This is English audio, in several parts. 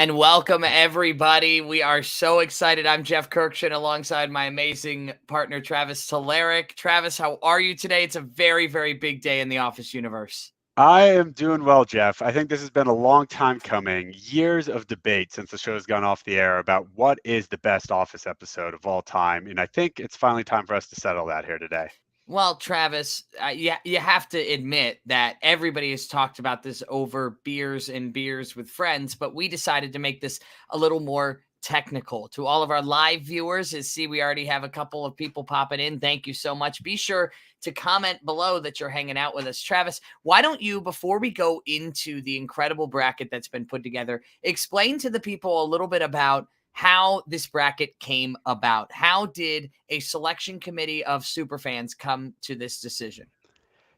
And welcome, everybody. We are so excited. I'm Jeff Kirkshin alongside my amazing partner, Travis Taleric. Travis, how are you today? It's a very, very big day in the Office universe. I am doing well, Jeff. I think this has been a long time coming, years of debate since the show has gone off the air about what is the best Office episode of all time. And I think it's finally time for us to settle that here today. Well, Travis, you have to admit that everybody has talked about this over beers and beers with friends, but we decided to make this a little more technical. To all of our live viewers, we already have a couple of people popping in. Thank you so much. Be sure to comment below that you're hanging out with us. Travis, why don't you, before we go into the incredible bracket that's been put together, explain to the people a little bit about how this bracket came about. How did a selection committee of superfans come to this decision?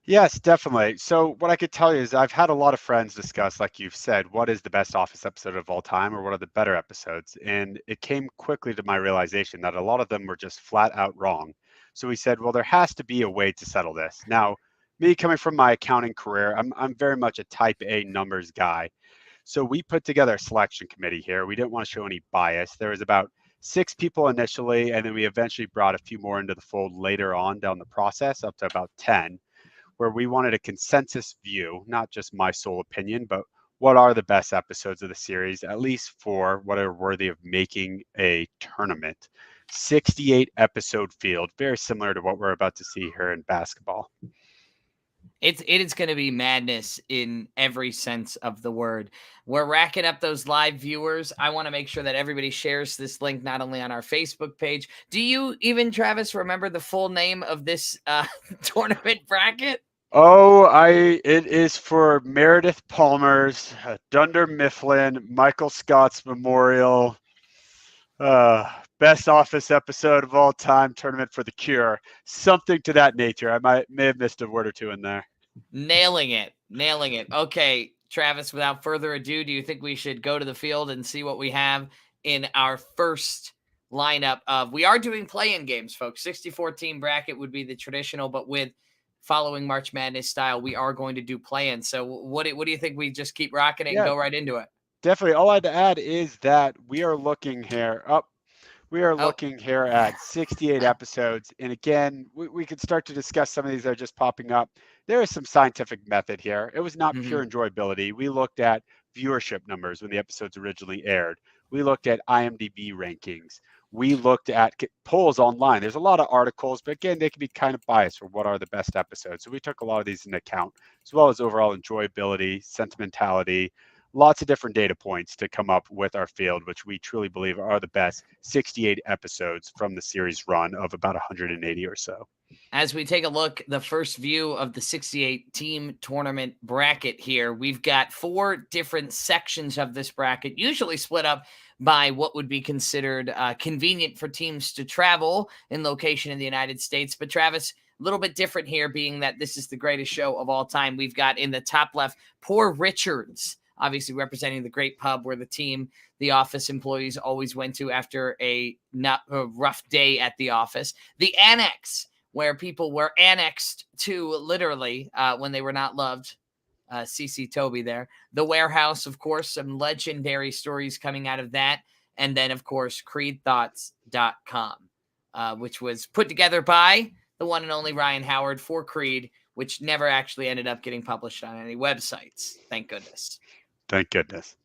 Yes, definitely. So, what I could tell you is I've had a lot of friends discuss, like you've said, what is the best Office episode of all time or what are the better episodes? And it came quickly to my realization that a lot of them were just flat out wrong. So, we said, well, there has to be a way to settle this. Now, me coming from my accounting career, I'm very much a type A numbers guy. So we put together a selection committee here. We didn't want to show any bias. There was about 6 people initially, and then we eventually brought a few more into the fold later on down the process, up to about 10, where we wanted a consensus view, not just my sole opinion, but what are the best episodes of the series, at least for what are worthy of making a tournament. 68 episode field, very similar to what we're about to see here in basketball. It is going to be madness in every sense of the word. We're racking up those live viewers. I want to make sure that everybody shares this link, not only on our Facebook page. Do you even, Travis, remember the full name of this tournament bracket? It is for Meredith Palmer's Dunder Mifflin, Michael Scott's Memorial, best Office episode of all time, Tournament for the Cure, something to that nature. May have missed a word or two in there. Nailing it. Okay, Travis, without further ado, do you think we should go to the field and see what we have in our first lineup of, we are doing play-in games, folks. 64 team bracket would be the traditional, but with following March Madness style, we are going to do play-in. So what do you think we just keep rocking it and go right into it? Definitely. All I'd add is that we are looking here looking here at 68 episodes. And again, we could start to discuss some of these that are just popping up. There is some scientific method here. It was not pure enjoyability. We looked at viewership numbers when the episodes originally aired. We looked at IMDb rankings. We looked at polls online. There's a lot of articles, but again, they can be kind of biased for what are the best episodes. So we took a lot of these into account, as well as overall enjoyability, sentimentality, lots of different data points to come up with our field, which we truly believe are the best 68 episodes from the series run of about 180 or so. As we take a look, the first view of the 68 team tournament bracket here, we've got 4 different sections of this bracket, usually split up by what would be considered convenient for teams to travel in location in the United States. But Travis, a little bit different here, being that this is the greatest show of all time. We've got in the top left, Poor Richards, obviously representing the great pub where the office employees always went to after a rough day at the office. The Annex, where people were annexed to literally when they were not loved. CC Toby there. The Warehouse, of course, some legendary stories coming out of that. And then, of course, CreedThoughts.com, which was put together by the one and only Ryan Howard for Creed, which never actually ended up getting published on any websites. Thank goodness. Thank goodness.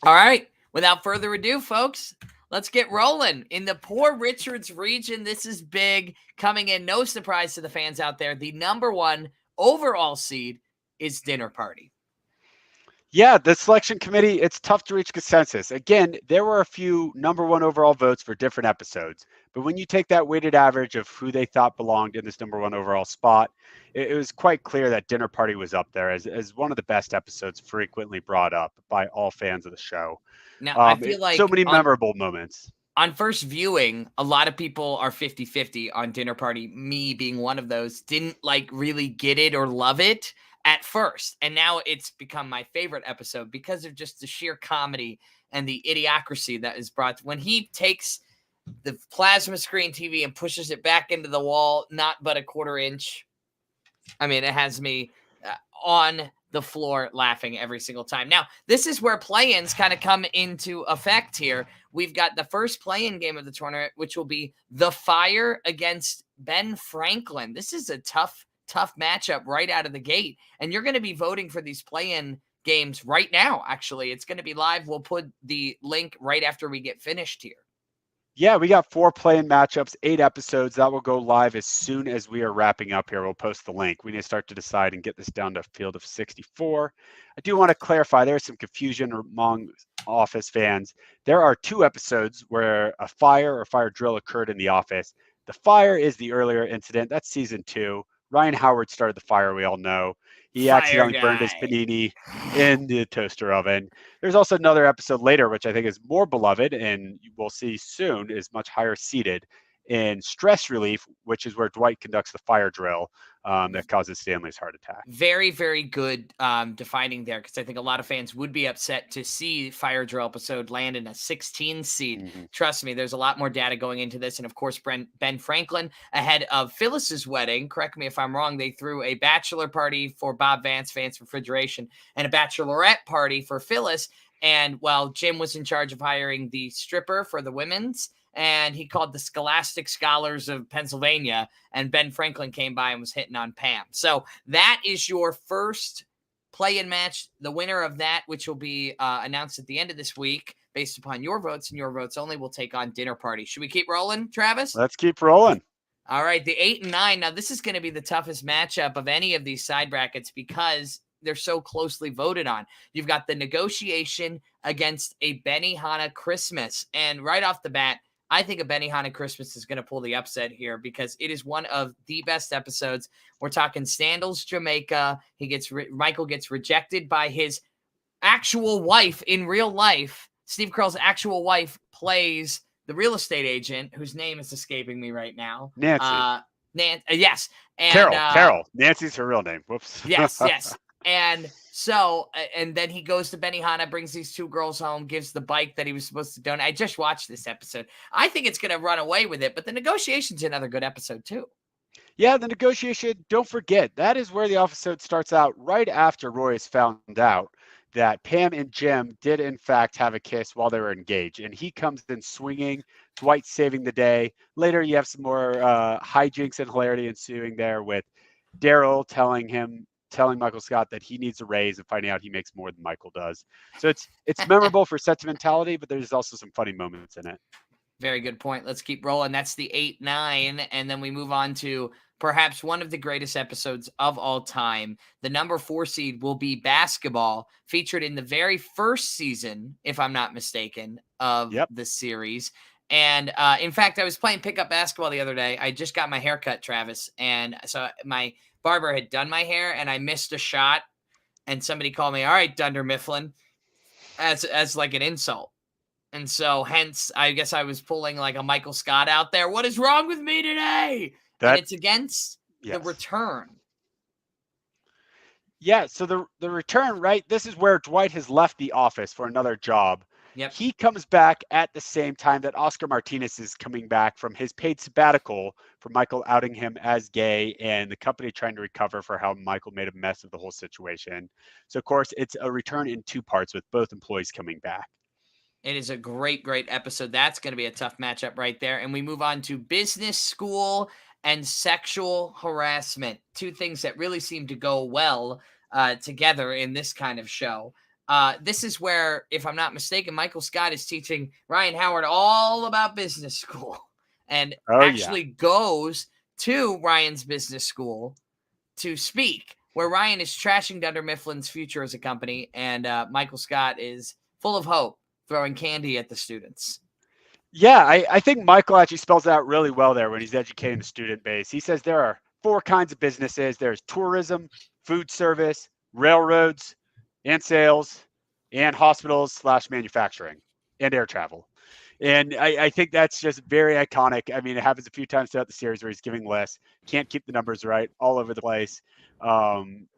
All right. Without further ado, folks, let's get rolling. In the Poor Richards region, this is big. Coming in, no surprise to the fans out there, the #1 overall seed is Dinner Party. Yeah, the selection committee, it's tough to reach consensus. Again, there were a few #1 overall votes for different episodes. But when you take that weighted average of who they thought belonged in this #1 overall spot, it was quite clear that Dinner Party was up there as one of the best episodes frequently brought up by all fans of the show. Now, I feel like so many memorable moments. On first viewing, a lot of people are 50-50 on Dinner Party, me being one of those, didn't really get it or love it at first. And now it's become my favorite episode because of just the sheer comedy and the idiocracy that is brought. When he takes the plasma screen TV and pushes it back into the wall, not but a 1/4 inch. I mean, it has me on the floor laughing every single time. Now, this is where play-ins kind of come into effect here. We've got the first play-in game of the tournament, which will be the Fire against Ben Franklin. This is a tough matchup right out of the gate. And you're going to be voting for these play-in games right now, actually. It's going to be live. We'll put the link right after we get finished here. Yeah, we got 4 play-in matchups, 8 episodes. That will go live as soon as we are wrapping up here. We'll post the link. We need to start to decide and get this down to a field of 64. I do want to clarify, there's some confusion among Office fans. There are 2 episodes where a fire or fire drill occurred in the office. The fire is the earlier incident. That's season 2. Ryan Howard started the fire, we all know. He accidentally burned his panini in the toaster oven. There's also another episode later, which I think is more beloved, and we'll see soon, is much higher seated in Stress Relief, which is where Dwight conducts the fire drill that causes Stanley's heart attack. Very, very good defining there, because I think a lot of fans would be upset to see fire drill episode land in a 16 seed. Mm-hmm. Trust me, there's a lot more data going into this. And of course, Ben Franklin, ahead of Phyllis's wedding, correct me if I'm wrong, they threw a bachelor party for Bob Vance Refrigeration, and a bachelorette party for Phyllis. And while Jim was in charge of hiring the stripper for the women's, and he called the Scholastic Scholars of Pennsylvania, and Ben Franklin came by and was hitting on Pam. So that is your first play-in match. The winner of that, which will be announced at the end of this week, based upon your votes and your votes only, will take on Dinner Party. Should we keep rolling, Travis? Let's keep rolling. All right, the 8 and 9. Now, this is going to be the toughest matchup of any of these side brackets because they're so closely voted on. You've got the Negotiation against a Benihana Christmas. And right off the bat, I think a Benihana Christmas is going to pull the upset here because it is one of the best episodes. We're talking Sandals, Jamaica. Michael gets rejected by his actual wife in real life. Steve Carell's actual wife plays the real estate agent, whose name is escaping me right now. Nancy. Yes. And, Carol. Nancy's her real name. Whoops. Yes. And so, and then he goes to Benihana, brings these 2 girls home, gives the bike that he was supposed to donate. I just watched this episode. I think it's going to run away with it, but the Negotiation's another good episode too. Yeah, the Negotiation, don't forget, that is where the episode starts out right after Roy has found out that Pam and Jim did in fact have a kiss while they were engaged. And he comes in swinging, Dwight saving the day. Later, you have some more hijinks and hilarity ensuing there with Daryl telling Michael Scott that he needs a raise and finding out he makes more than Michael does. So it's memorable for sentimentality, but there's also some funny moments in it. Very good point. Let's keep rolling. That's the 8-9. And then we move on to perhaps one of the greatest episodes of all time. The number 4 seed will be Basketball, featured in the very first season, if I'm not mistaken, of the series. And in fact, I was playing pickup basketball the other day. I just got my hair cut, Travis. And so my barber had done my hair and I missed a shot. And somebody called me, "All right, Dunder Mifflin," as like an insult. And so hence, I guess I was pulling like a Michael Scott out there. What is wrong with me today? And it's against the Return. Yeah, so the Return, right? This is where Dwight has left the office for another job. Yep. He comes back at the same time that Oscar Martinez is coming back from his paid sabbatical for Michael outing him as gay and the company trying to recover for how Michael made a mess of the whole situation. So, of course, it's a return in 2 parts with both employees coming back. It is a great, great episode. That's going to be a tough matchup right there. And we move on to Business School and Sexual Harassment. 2 things that really seem to go well together in this kind of show. This is where, if I'm not mistaken, Michael Scott is teaching Ryan Howard all about business school and goes to Ryan's business school to speak, where Ryan is trashing Dunder Mifflin's future as a company, and Michael Scott is full of hope, throwing candy at the students. Yeah, I think Michael actually spells it out really well there when he's educating the student base. He says there are 4 kinds of businesses. There's tourism, food service, railroads, and sales, and hospitals/manufacturing, and air travel. And I think that's just very iconic. I mean, it happens a few times throughout the series where he's giving lists, can't keep the numbers right, all over the place.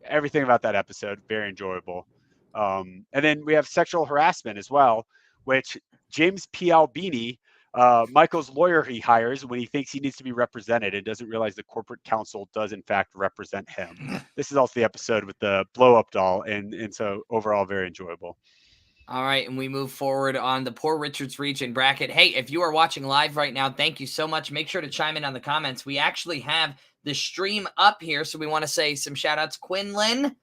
Everything about that episode, very enjoyable. And then we have Sexual Harassment as well, which James P. Albini Michael's lawyer he hires when he thinks he needs to be represented and doesn't realize the corporate counsel does in fact represent him. This is also the episode with the blow up doll, and so overall very enjoyable. All right, and we move forward on the Poor Richards region bracket. Hey, if you are watching live right now, thank you so much. Make sure to chime in on the comments. We actually have the stream up here, so we want to say some shout outs. Quinlan,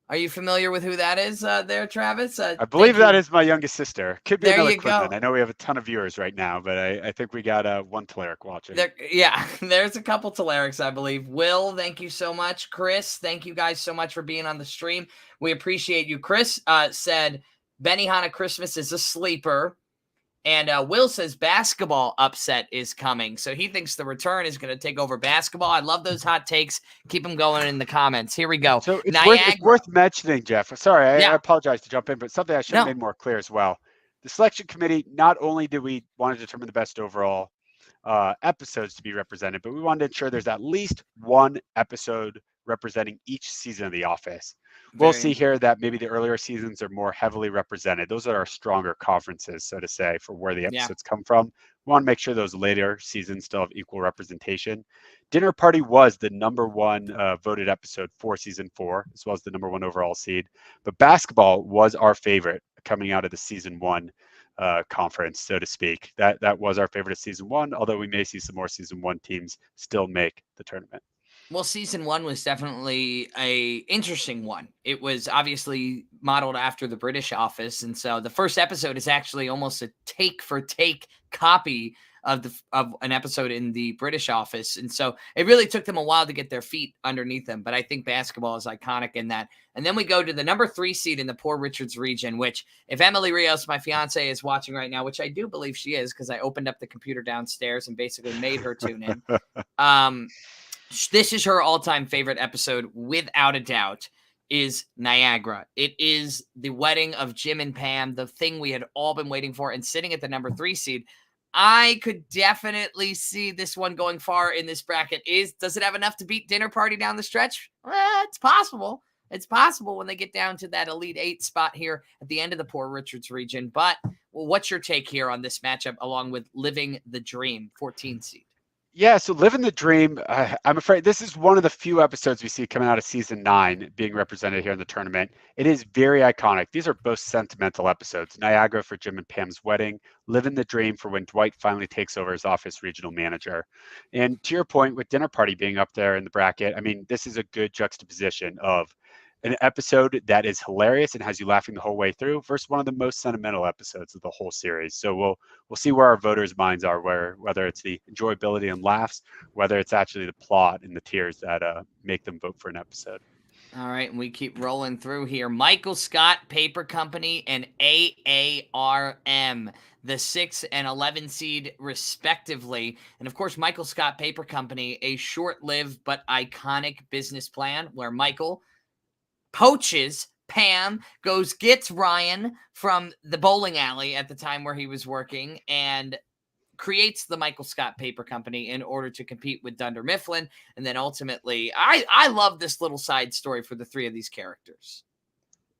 are you familiar with who that is there, Travis? I believe that is my youngest sister. Could be there another you Quinlan. go. I know we have a ton of viewers right now, but I think we got one Taleric watching. Yeah, there's a couple Talerics, I believe. Will, thank you so much. Chris, thank you guys so much for being on the stream. We appreciate you. Chris said Benihana Christmas is a sleeper. And Will says basketball upset is coming. So he thinks the return is going to take over basketball. I love those hot takes. Keep them going in the comments. Here we go. So it's worth mentioning, Jeff. Sorry, I apologize to jump in, but something I should have made more clear as well. The selection committee, not only did we want to determine the best overall episodes to be represented, but we wanted to ensure there's at least one episode representing each season of The Office. We'll see here that maybe the earlier seasons are more heavily represented. Those are our stronger conferences, so to say, for where the episodes come from. We want to make sure those later seasons still have equal representation. Dinner Party was the #1 voted episode for season 4, as well as the #1 overall seed. But basketball was our favorite coming out of the season 1 conference, so to speak. That was our favorite of season 1, although we may see some more season 1 teams still make the tournament. Well, season 1 was definitely a interesting one. It was obviously modeled after the British Office, and so the first episode is actually almost a take-for-take copy of an episode in the British Office, and so it really took them a while to get their feet underneath them. But I think basketball is iconic in that. And then we go to the #3 seed in the Poor Richards region, which if Emily Rios, my fiance, is watching right now, which I do believe she is, because I opened up the computer downstairs and basically made her tune in. This is her all-time favorite episode, without a doubt, is Niagara. It is the wedding of Jim and Pam, the thing we had all been waiting for, and sitting at the #3 seed. I could definitely see this one going far in this bracket. Does it have enough to beat Dinner Party down the stretch? It's possible. It's possible when they get down to that Elite 8 spot here at the end of the Poor Richards region. But what's your take here on this matchup, along with Living the Dream, 14 seed? Yeah, so Living the Dream, I'm afraid this is one of the few episodes we see coming out of season 9 being represented here in the tournament. It is very iconic. These are both sentimental episodes. Niagara for Jim and Pam's wedding, Living the Dream for when Dwight finally takes over as office regional manager. And to your point, with Dinner Party being up there in the bracket, I mean, this is a good juxtaposition of an episode that is hilarious and has you laughing the whole way through versus one of the most sentimental episodes of the whole series. So we'll see where our voters' minds are, whether it's the enjoyability and laughs, whether it's actually the plot and the tears that make them vote for an episode. All right, and we keep rolling through here. Michael Scott Paper Company and AARM, the 6 and 11 seed respectively. And of course, Michael Scott Paper Company, a short-lived but iconic business plan where Michael poaches Pam, gets Ryan from the bowling alley at the time where he was working, and creates the Michael Scott Paper Company in order to compete with Dunder Mifflin. And then ultimately, I love this little side story for the 3 of these characters.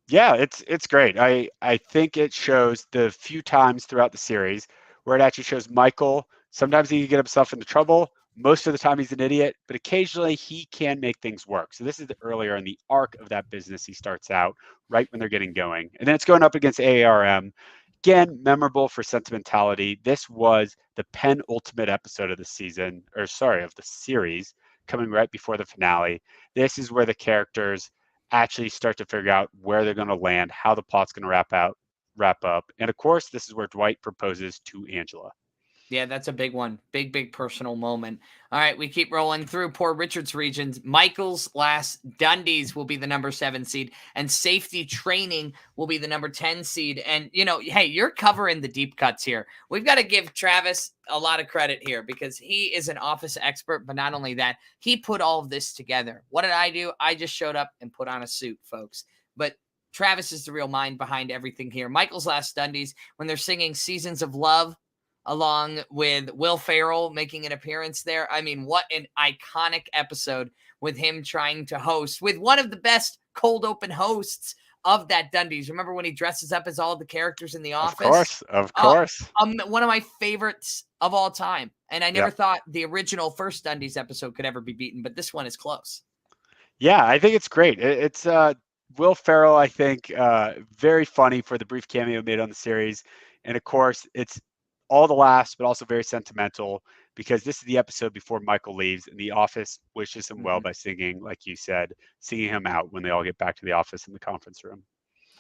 Yeah, it's great. I think it shows the few times throughout the series where it actually shows Michael. Sometimes he can get himself into trouble. Most of the time he's an idiot, but occasionally he can make things work. So this is earlier in the arc of that business. He starts out right when they're getting going. And then it's going up against AARM. Again, memorable for sentimentality. This was the penultimate episode of the season, of the series, coming right before the finale. This is where the characters actually start to figure out where they're going to land, how the plot's going to wrap up. And of course, this is where Dwight proposes to Angela. Yeah, that's a big one. Big personal moment. All right, we keep rolling through Poor Richards regions. Michael's last Dundies will be the #7 seed, and Safety Training will be the #10 seed. And, hey, you're covering the deep cuts here. We've got to give Travis a lot of credit here because he is an office expert, but not only that, he put all of this together. What did I do? I just showed up and put on a suit, folks. But Travis is the real mind behind everything here. Michael's last Dundies, when they're singing Seasons of Love, along with Will Ferrell making an appearance there. I mean, what an iconic episode with him trying to host with one of the best cold open hosts of that Dundies. Remember when he dresses up as all the characters in The Office? Of course. One of my favorites of all time. And I never Yep. thought the original first Dundies episode could ever be beaten, but this one is close. Yeah, I think it's great. It's Will Ferrell, I think, very funny for the brief cameo made on the series. And of course, it's all the laughs, but also very sentimental because this is the episode before Michael leaves, and the office wishes him well by singing, like you said, singing him out when they all get back to the office in the conference room.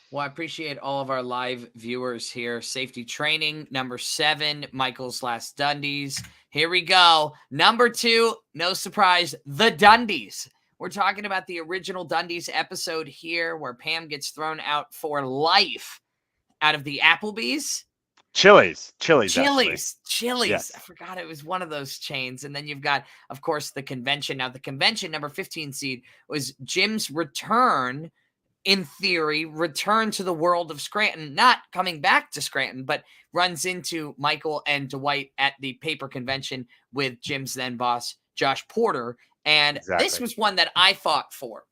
Well, I appreciate all of our live viewers here. Safety training, number 7, Michael's Last Dundies. Here we go. Number 2, no surprise, the Dundies. We're talking about the original Dundies episode here where Pam gets thrown out for life out of the Applebee's. Chili's. Yes. I forgot it was one of those chains. And then you've got, of course, the convention. Now, the convention, number 15 seed, was Jim's return, in theory, return to the world of Scranton, not coming back to Scranton, but runs into Michael and Dwight at the paper convention with Jim's then boss, Josh Porter. And this was one that I fought for.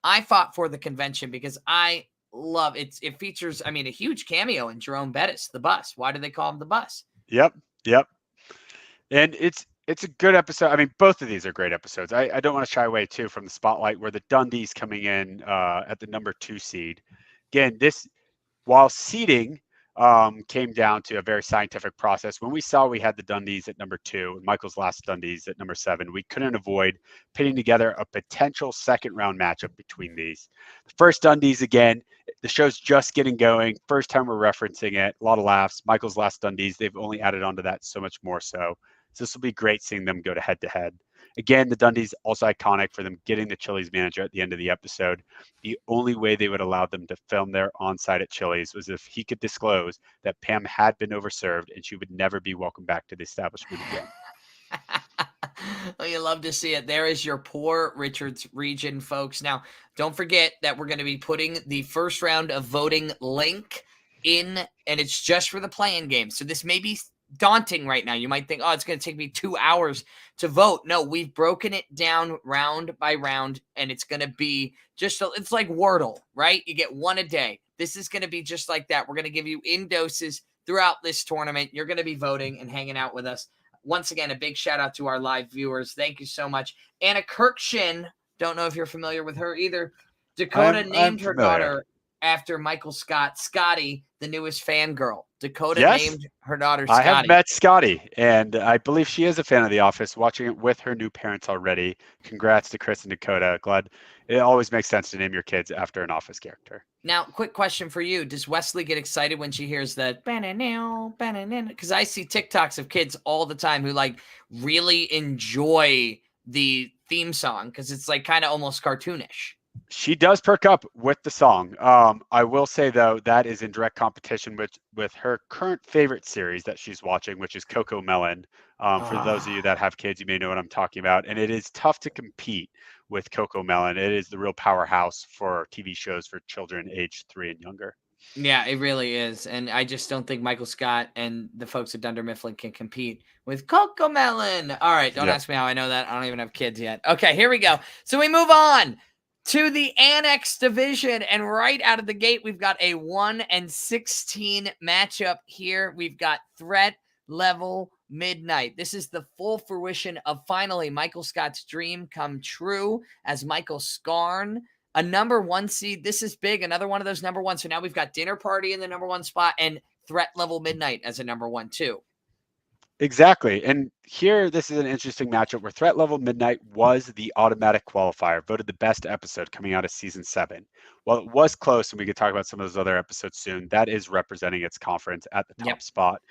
I fought for the convention because I love it. It features, I mean, a huge cameo in Jerome Bettis, the bus. Why do they call him the bus? Yep. And it's a good episode. I mean, both of these are great episodes. I don't want to shy away too from the spotlight where the Dundies coming in at the number 2 seed. Again, while seeding came down to a very scientific process. When we saw we had the Dundies at number 2 and Michael's Last Dundies at number 7, we couldn't avoid pitting together a potential second round matchup between these. The first Dundies, again, the show's just getting going. First time we're referencing it. A lot of laughs. Michael's Last Dundies, they've only added on to that so much more so. So this will be great seeing them go to head to head. Again, the Dundies also iconic for them getting the Chili's manager at the end of the episode. The only way they would allow them to film their on-site at Chili's was if he could disclose that Pam had been overserved and she would never be welcome back to the establishment again. Well, you love to see it. There is your poor Richards region, folks. Now, don't forget that we're going to be putting the first round of voting link in, and it's just for the play-in game. So this may be daunting right now. You might think, oh, it's going to take me 2 hours to vote. No, we've broken it down round by round, and it's going to be it's like Wordle, right? You get one a day. This is going to be just like that. We're going to give you in doses throughout this tournament. You're going to be voting and hanging out with us. Once again, a big shout out to our live viewers. Thank you so much. Anna Kirkshin, don't know if you're familiar with her either. Dakota named her daughter after Michael Scott, Scotty, the newest fangirl. Dakota named her daughter Scotty. I have met Scotty, and I believe she is a fan of The Office, watching it with her new parents already. Congrats to Chris and Dakota. Glad. It always makes sense to name your kids after an Office character. Now, quick question for you. Does Wesley get excited when she hears that? Because I see TikToks of kids all the time who like really enjoy the theme song because it's like kind of almost cartoonish. She does perk up with the song. I will say, though, that is in direct competition with her current favorite series that she's watching, which is Coco Melon. For those of you that have kids, you may know what I'm talking about. And it is tough to compete with Coco Melon. It is the real powerhouse for TV shows for children aged 3 and younger. Yeah, it really is. And I just don't think Michael Scott and the folks at Dunder Mifflin can compete with Coco Melon. All right, don't ask me how I know that. I don't even have kids yet. Okay, here we go. So we move on to the Annex Division, and right out of the gate, we've got a 1-16 matchup here. We've got Threat Level Midnight. This is the full fruition of finally Michael Scott's dream come true as Michael Scarn, a number 1 seed. This is big, another one of those number 1. So now we've got Dinner Party in the number 1 spot and Threat Level Midnight as a number 1 too. Exactly. And here, this is an interesting matchup where Threat Level Midnight was the automatic qualifier, voted the best episode coming out of season 7. While it was close, and we could talk about some of those other episodes soon, that is representing its conference at the top spot.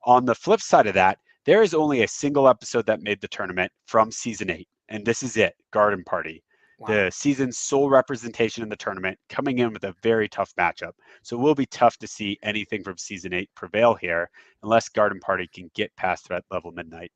On the flip side of that, there is only a single episode that made the tournament from season 8, and this is it, Garden Party. Wow. The season's sole representation in the tournament, coming in with a very tough matchup. So it will be tough to see anything from season 8 prevail here unless Garden Party can get past Threat Level Midnight.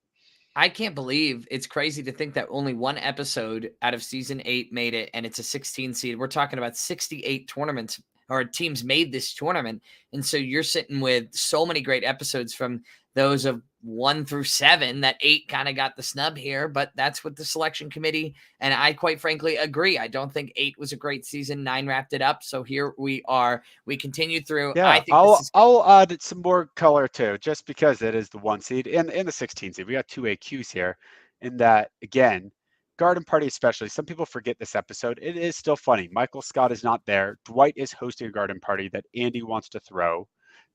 I can't believe it's crazy to think that only one episode out of season 8 made it, and it's a 16 seed. We're talking about 68 tournaments or teams made this tournament. And so you're sitting with so many great episodes from those of 1 through 7. That 8 kind of got the snub here, but that's what the selection committee, and I quite frankly agree. I don't think 8 was a great season. 9 wrapped it up. So here we are. We continue through. Yeah, I think this is I'll add some more color too, just because it is the 1 seed and in the 16 seed. We got 2 AQs here, in that again, Garden Party especially. Some people forget this episode. It is still funny. Michael Scott is not there. Dwight is hosting a garden party that Andy wants to throw.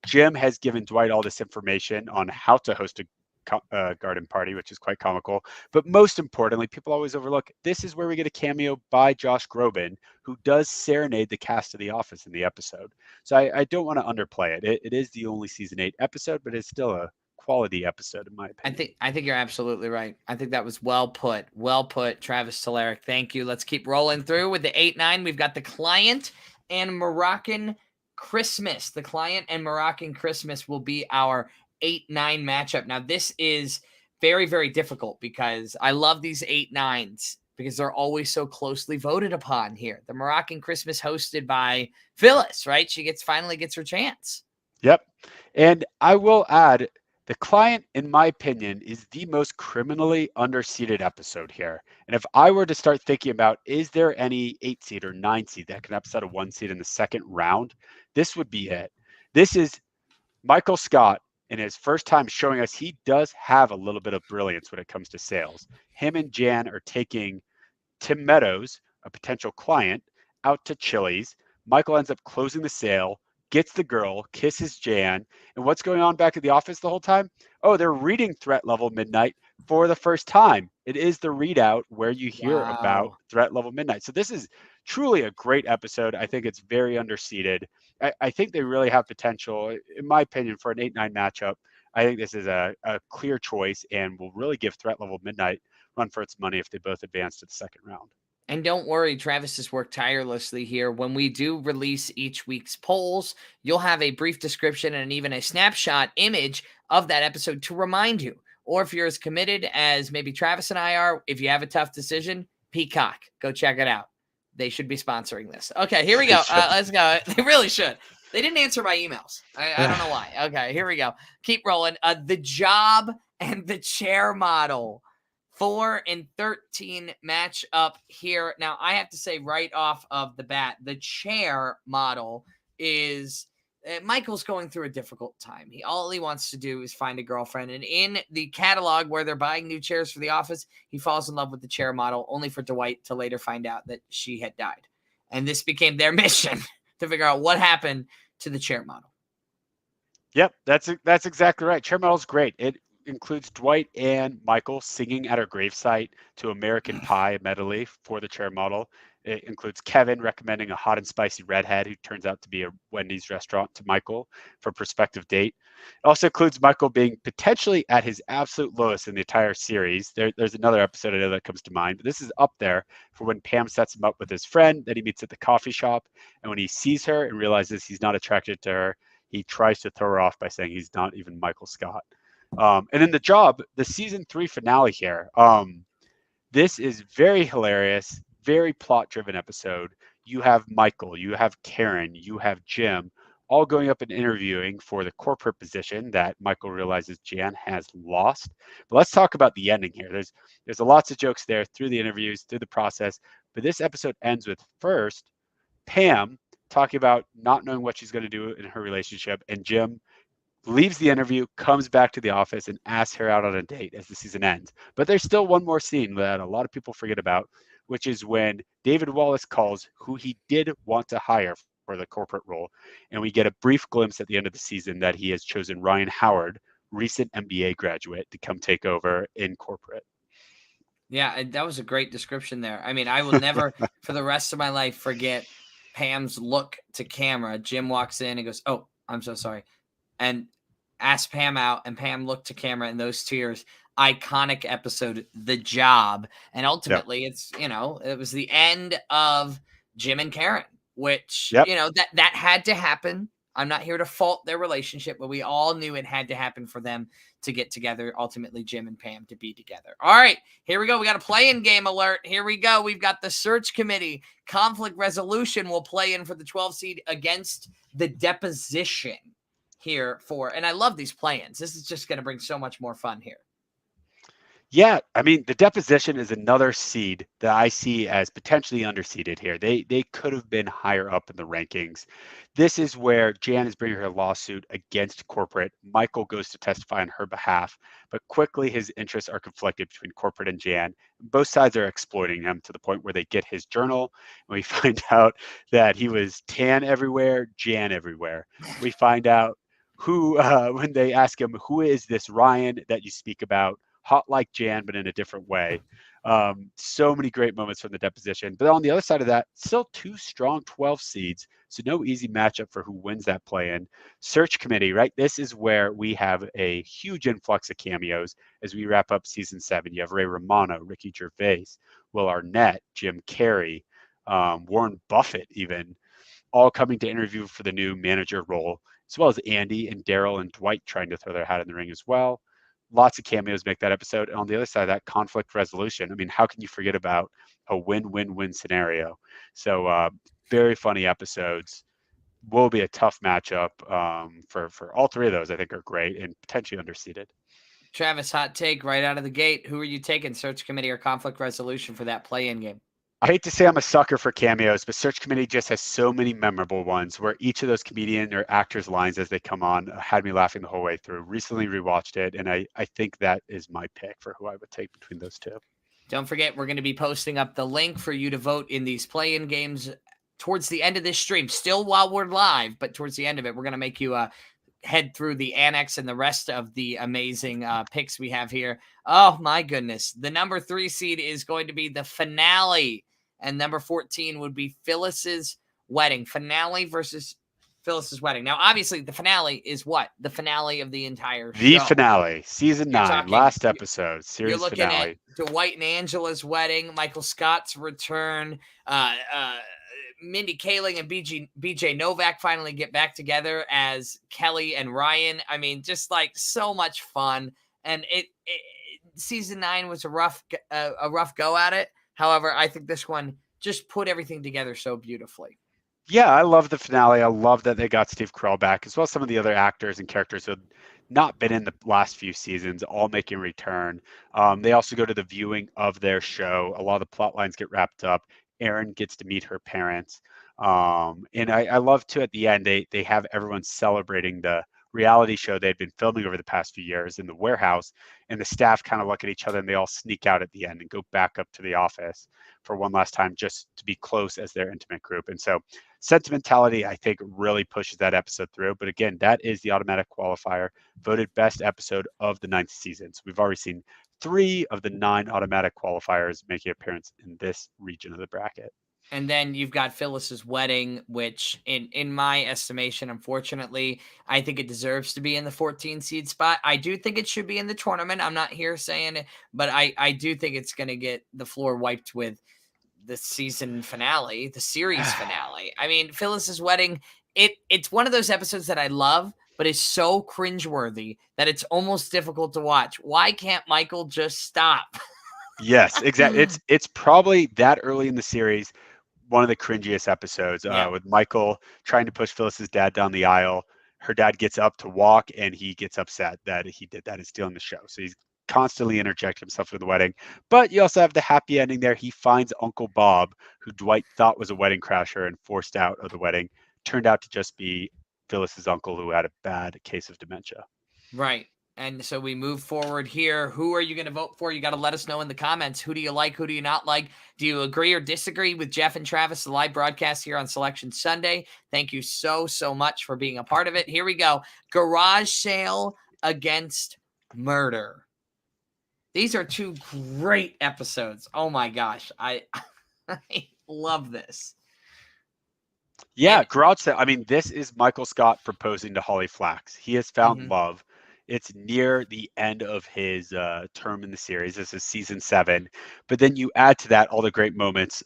Jim has given Dwight all this information on how to host a garden party, which is quite comical. But most importantly, people always overlook, this is where we get a cameo by Josh Groban, who does serenade the cast of The Office in the episode. So I don't want to underplay it. It is the only season 8 episode, but it's still a quality episode in my opinion. I think you're absolutely right. I think that was well put. Well put, Travis Telerik. Thank you. Let's keep rolling through with the 8-9. We've got The Client and Moroccan Christmas. The Client and Moroccan Christmas will be our 8-9 matchup. Now, this is very, very difficult because I love these 8-9s because they're always so closely voted upon here. The Moroccan Christmas hosted by Phyllis, right? She finally gets her chance. Yep. And I will add, The Client, in my opinion, is the most criminally underseeded episode here. And if I were to start thinking about, is there any 8 seed or 9 seed that can upset a 1 seed in the second round, this would be it. This is Michael Scott in his first time showing us he does have a little bit of brilliance when it comes to sales. Him and Jan are taking Tim Meadows, a potential client, out to Chili's. Michael ends up closing the sale, gets the girl, kisses Jan, and what's going on back at the office the whole time? Oh, they're reading Threat Level Midnight for the first time. It is the readout where you hear about Threat Level Midnight. So this is truly a great episode. I think it's very underseeded. I think they really have potential, in my opinion, for an 8-9 matchup. I think this is a clear choice and will really give Threat Level Midnight run for its money if they both advance to the second round. And don't worry, Travis has worked tirelessly here. When we do release each week's polls, you'll have a brief description and even a snapshot image of that episode to remind you. Or if you're as committed as maybe Travis and I are, if you have a tough decision, Peacock, go check it out. They should be sponsoring this. Okay, here we go. Let's go. They really should. They didn't answer my emails. I don't know why. Okay, here we go. Keep rolling. The Job and the Chair model. 4 and 13 match up here. Now, I have to say right off of the bat, the chair model is Michael's going through a difficult time. All he wants to do is find a girlfriend. And in the catalog where they're buying new chairs for the office, he falls in love with the chair model, only for Dwight to later find out that she had died. And this became their mission to figure out what happened to the chair model. Yep, that's exactly right. Chair model's great. It includes Dwight and Michael singing at her gravesite to American Pie medley for the chair model. It includes Kevin recommending a hot and spicy redhead who turns out to be a Wendy's restaurant to Michael for a prospective date. It also includes Michael being potentially at his absolute lowest in the entire series. There's another episode I know that comes to mind, but this is up there for when Pam sets him up with his friend that he meets at the coffee shop. And when he sees her and realizes he's not attracted to her, he tries to throw her off by saying he's not even Michael Scott. And in The Job, the season 3 finale here, this is very hilarious, very plot-driven episode. You have Michael, you have Karen, you have Jim, all going up and interviewing for the corporate position that Michael realizes Jan has lost. But let's talk about the ending here. There's lots of jokes there through the interviews, through the process. But this episode ends with first Pam talking about not knowing what she's going to do in her relationship, and Jim leaves the interview, comes back to the office, and asks her out on a date as the season ends. But there's still one more scene that a lot of people forget about, which is when David Wallace calls who he did want to hire for the corporate role. And we get a brief glimpse at the end of the season that he has chosen Ryan Howard, recent MBA graduate, to come take over in corporate. Yeah, that was a great description there. I mean, I will never, for the rest of my life, forget Pam's look to camera. Jim walks in and goes, "Oh, I'm so sorry," and asks Pam out, and Pam looked to camera, and those tears. Iconic episode, The Job. And ultimately, it's, it was the end of Jim and Karen, which, that had to happen. I'm not here to fault their relationship, but we all knew it had to happen for them to get together. Ultimately, Jim and Pam to be together. All right, here we go. We got a play-in game alert. Here we go. We've got the search committee. Conflict resolution will play in for the 12 seed against the deposition here for, and I love these play-ins. This is just going to bring so much more fun here. Yeah, I mean, the deposition is another seed that I see as potentially underseeded here. They could have been higher up in the rankings. This is where Jan is bringing her lawsuit against corporate. Michael goes to testify on her behalf, but quickly his interests are conflicted between corporate and Jan. Both sides are exploiting him to the point where they get his journal, and we find out that he was tan everywhere, Jan everywhere. We find out who, when they ask him, who is this Ryan that you speak about? Hot like Jan, but in a different way. So many great moments from the deposition. But on the other side of that, still two strong 12 seeds. So no easy matchup for who wins that play-in. Search committee, right? This is where we have a huge influx of cameos as we wrap up season 7. You have Ray Romano, Ricky Gervais, Will Arnett, Jim Carrey, Warren Buffett even, all coming to interview for the new manager role, as well as Andy and Daryl and Dwight trying to throw their hat in the ring as well. Lots of cameos make that episode. And on the other side of that, conflict resolution. I mean, how can you forget about a win-win-win scenario? So very funny episodes. Will be a tough matchup for all three of those. I think are great and potentially underseeded. Travis, hot take right out of the gate. Who are you taking, search committee or conflict resolution for that play-in game? I hate to say I'm a sucker for cameos, but Search Committee just has so many memorable ones where each of those comedian or actors' lines as they come on had me laughing the whole way through. Recently rewatched it, and I think that is my pick for who I would take between those two. Don't forget, we're going to be posting up the link for you to vote in these play-in games towards the end of this stream. Still while we're live, but towards the end of it, we're going to make you head through the Annex and the rest of the amazing picks we have here. Oh, my goodness. The number 3 seed is going to be the finale. And number 14 would be Phyllis's wedding. Finale versus Phyllis's wedding. Now, obviously, the finale is what? The finale of the entire show. The finale, season 9, last episode, series you're looking finale. At Dwight and Angela's wedding, Michael Scott's return, Mindy Kaling and BJ Novak finally get back together as Kelly and Ryan. I mean, just like so much fun. And season 9 was a rough go at it. However, I think this one just put everything together so beautifully. Yeah, I love the finale. I love that they got Steve Carell back, as well as some of the other actors and characters who had not been in the last few seasons, all making a return. They also go to the viewing of their show. A lot of the plot lines get wrapped up. Erin gets to meet her parents. And I love, too, at the end, they have everyone celebrating the reality show they'd been filming over the past few years in the warehouse, and the staff kind of look at each other and they all sneak out at the end and go back up to the office for one last time just to be close as their intimate group. And so sentimentality, I think, really pushes that episode through. But again, that is the automatic qualifier, voted best episode of the 9th season. So we've already seen 3 of the 9 automatic qualifiers making an appearance in this region of the bracket. And then you've got Phyllis's wedding, which in my estimation, unfortunately, I think it deserves to be in the 14 seed spot. I do think it should be in the tournament. I'm not here saying it, but I do think it's going to get the floor wiped with the season finale, the series finale. I mean, Phyllis's wedding, it's one of those episodes that I love, but it's so cringeworthy that it's almost difficult to watch. Why can't Michael just stop? Yes, exactly. It's probably that early in the series, one of the cringiest episodes with Michael trying to push Phyllis's dad down the aisle. Her dad gets up to walk and he gets upset that he did that and stealing the show. So he's constantly interjecting himself in the wedding. But you also have the happy ending there. He finds Uncle Bob, who Dwight thought was a wedding crasher and forced out of the wedding. Turned out to just be Phyllis's uncle who had a bad case of dementia. Right. And so we move forward here. Who are you going to vote for? You got to let us know in the comments. Who do you like? Who do you not like? Do you agree or disagree with Jeff and Travis, the live broadcast here on Selection Sunday? Thank you so much for being a part of it. Here we go. Garage sale against murder. These are 2 great episodes. Oh my gosh. I love this. Yeah, garage sale. I mean, this is Michael Scott proposing to Holly Flax. He has found love It's near the end of his term in the series. This is season 7. But then you add to that all the great moments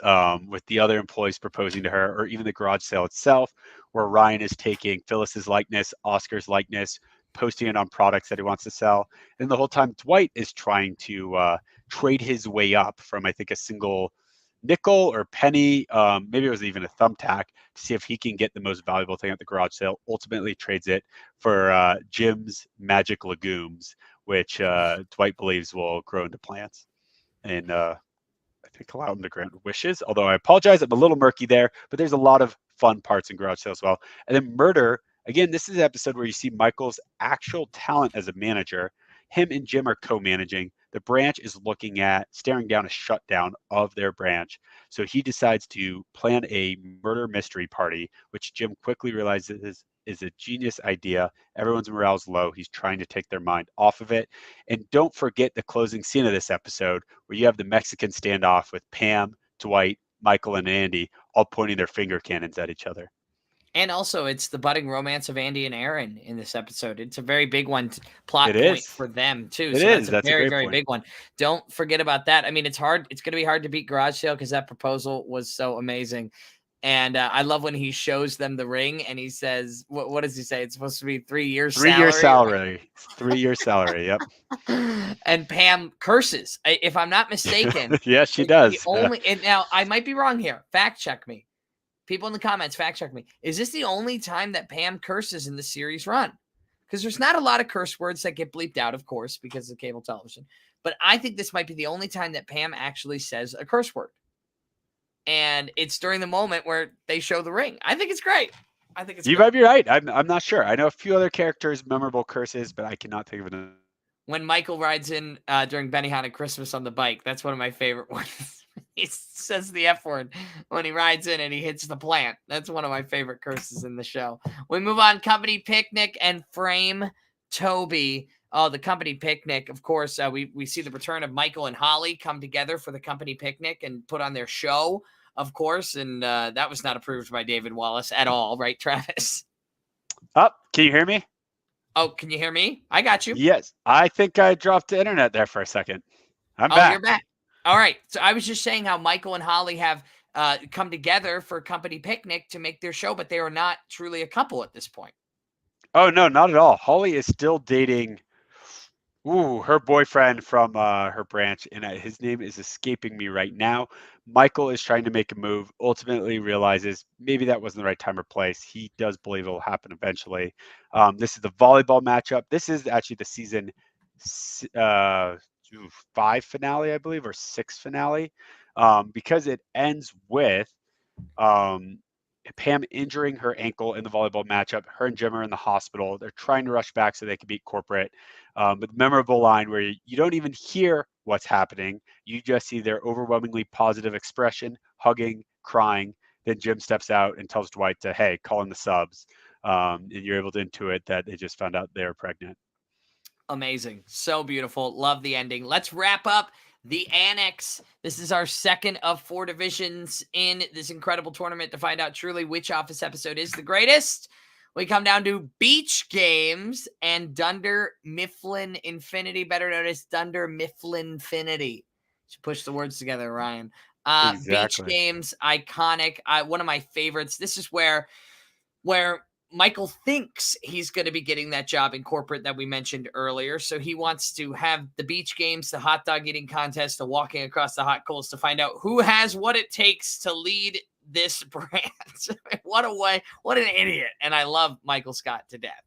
with the other employees proposing to her, or even the garage sale itself, where Ryan is taking Phyllis's likeness, Oscar's likeness, posting it on products that he wants to sell. And the whole time, Dwight is trying to trade his way up from, I think, a single nickel or penny, maybe it was even a thumbtack, to see if he can get the most valuable thing at the garage sale. Ultimately trades it for Jim's magic legumes, which Dwight believes will grow into plants and I think allow him to grant wishes. Although I apologize, I'm a little murky there, but there's a lot of fun parts in garage sale as well. And then murder, again, this is an episode where you see Michael's actual talent as a manager. Him and Jim are co-managing. The branch is looking at staring down a shutdown of their branch. So he decides to plan a murder mystery party, which Jim quickly realizes is a genius idea. Everyone's morale is low. He's trying to take their mind off of it. And don't forget the closing scene of this episode where you have the Mexican standoff with Pam, Dwight, Michael, and Andy all pointing their finger cannons at each other. And also, it's the budding romance of Andy and Aaron in this episode. It's a very big one, plot point for them, too. So that's a very, very big one. Don't forget about that. I mean, it's hard. It's going to be hard to beat Garage Sale because that proposal was so amazing. And I love when he shows them the ring and he says, what does he say? It's supposed to be 3 years salary. 3 year salary. 3 year salary. Yep. And Pam curses, if I'm not mistaken. Yes, she does. And now, I might be wrong here. Fact check me. People in the comments, fact check me. Is this the only time that Pam curses in the series run? Because there's not a lot of curse words that get bleeped out, of course, because of cable television. But I think this might be the only time that Pam actually says a curse word. And it's during the moment where they show the ring. I think it's great. You might be right. I'm not sure. I know a few other characters' memorable curses, but I cannot think of it. When Michael rides in during Benihana Christmas on the bike, that's one of my favorite ones. He says the F word when he rides in and he hits the plant. That's one of my favorite curses in the show. We move on. Company picnic and frame Toby. Oh, the company picnic. Of course, we see the return of Michael and Holly come together for the company picnic and put on their show, of course. And that was not approved by David Wallace at all. Right, Travis? Oh, can you hear me? Oh, can you hear me? I got you. Yes. I think I dropped the internet there for a second. I'm back. You're back. All right. So I was just saying how Michael and Holly have come together for a company picnic to make their show, but they are not truly a couple at this point. Oh, no, not at all. Holly is still dating her boyfriend from her branch, and his name is escaping me right now. Michael is trying to make a move, ultimately realizes maybe that wasn't the right time or place. He does believe it will happen eventually. This is the volleyball matchup. This is actually the season 5 finale, I believe, or 6 finale, because it ends with Pam injuring her ankle in the volleyball matchup. Her and Jim are in the hospital. They're trying to rush back so they can beat corporate. But the memorable line where you don't even hear what's happening. You just see their overwhelmingly positive expression, hugging, crying. Then Jim steps out and tells Dwight to, hey, call in the subs. And you're able to intuit that they just found out they were pregnant. Amazing. So beautiful. Love the ending. Let's wrap up the Annex. This is our second of 4 divisions in this incredible tournament to find out truly which office episode is the greatest. We come down to beach games and Dunder Mifflin Infinity, better known as Dunder Mifflin Infinity. Should push the words together, Ryan. Exactly. Beach games, iconic. One of my favorites. This is where Michael thinks he's going to be getting that job in corporate that we mentioned earlier. So he wants to have the beach games, the hot dog eating contest, the walking across the hot coals to find out who has what it takes to lead this brand. What an idiot. And I love Michael Scott to death.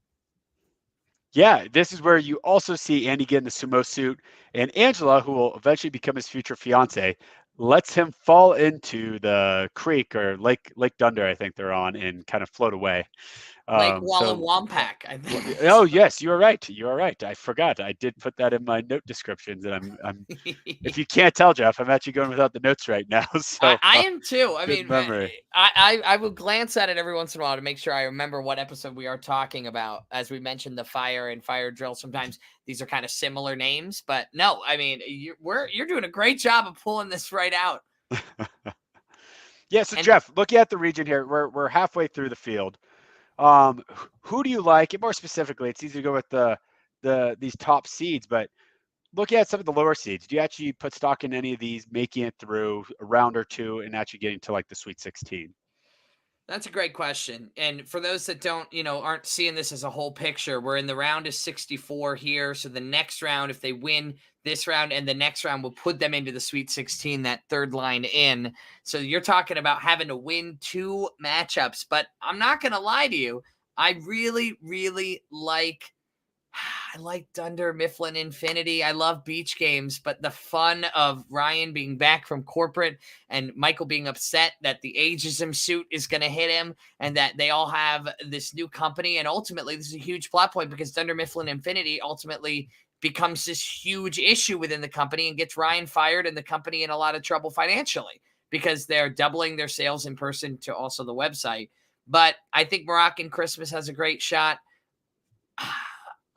Yeah, this is where you also see Andy get in the sumo suit, and Angela, who will eventually become his future fiance, lets him fall into the creek or Lake Dunder, I think they're on, and kind of float away. Lake Wallenwampak, I think. Oh yes, you are right. You are right. I forgot. I did put that in my note descriptions, and I'm if you can't tell, Jeff, I'm actually going without the notes right now. So I am too. I mean, memory. I will glance at it every once in a while to make sure I remember what episode we are talking about. As we mentioned, the fire and fire drill. Sometimes these are kind of similar names, but no, I mean, you're doing a great job of pulling this right out. Yeah. So Jeff, looking at the region here, we're halfway through the field. Who do you like? And more specifically, it's easy to go with the these top seeds, but looking at some of the lower seeds, do you actually put stock in any of these making it through a round or two and actually getting to like the Sweet 16? That's a great question. And for those that don't, aren't seeing this as a whole picture, we're in the round of 64 here. So the next round, if they win this round and the next round, will put them into the Sweet 16, that third line in. So you're talking about having to win 2 matchups. But I'm not going to lie to you. I really, really I like Dunder, Mifflin, Infinity. I love beach games, but the fun of Ryan being back from corporate and Michael being upset that the ageism suit is going to hit him and that they all have this new company. And ultimately, this is a huge plot point because Dunder, Mifflin, Infinity ultimately becomes this huge issue within the company and gets Ryan fired and the company in a lot of trouble financially because they're doubling their sales in person to also the website. But I think Moroccan Christmas has a great shot.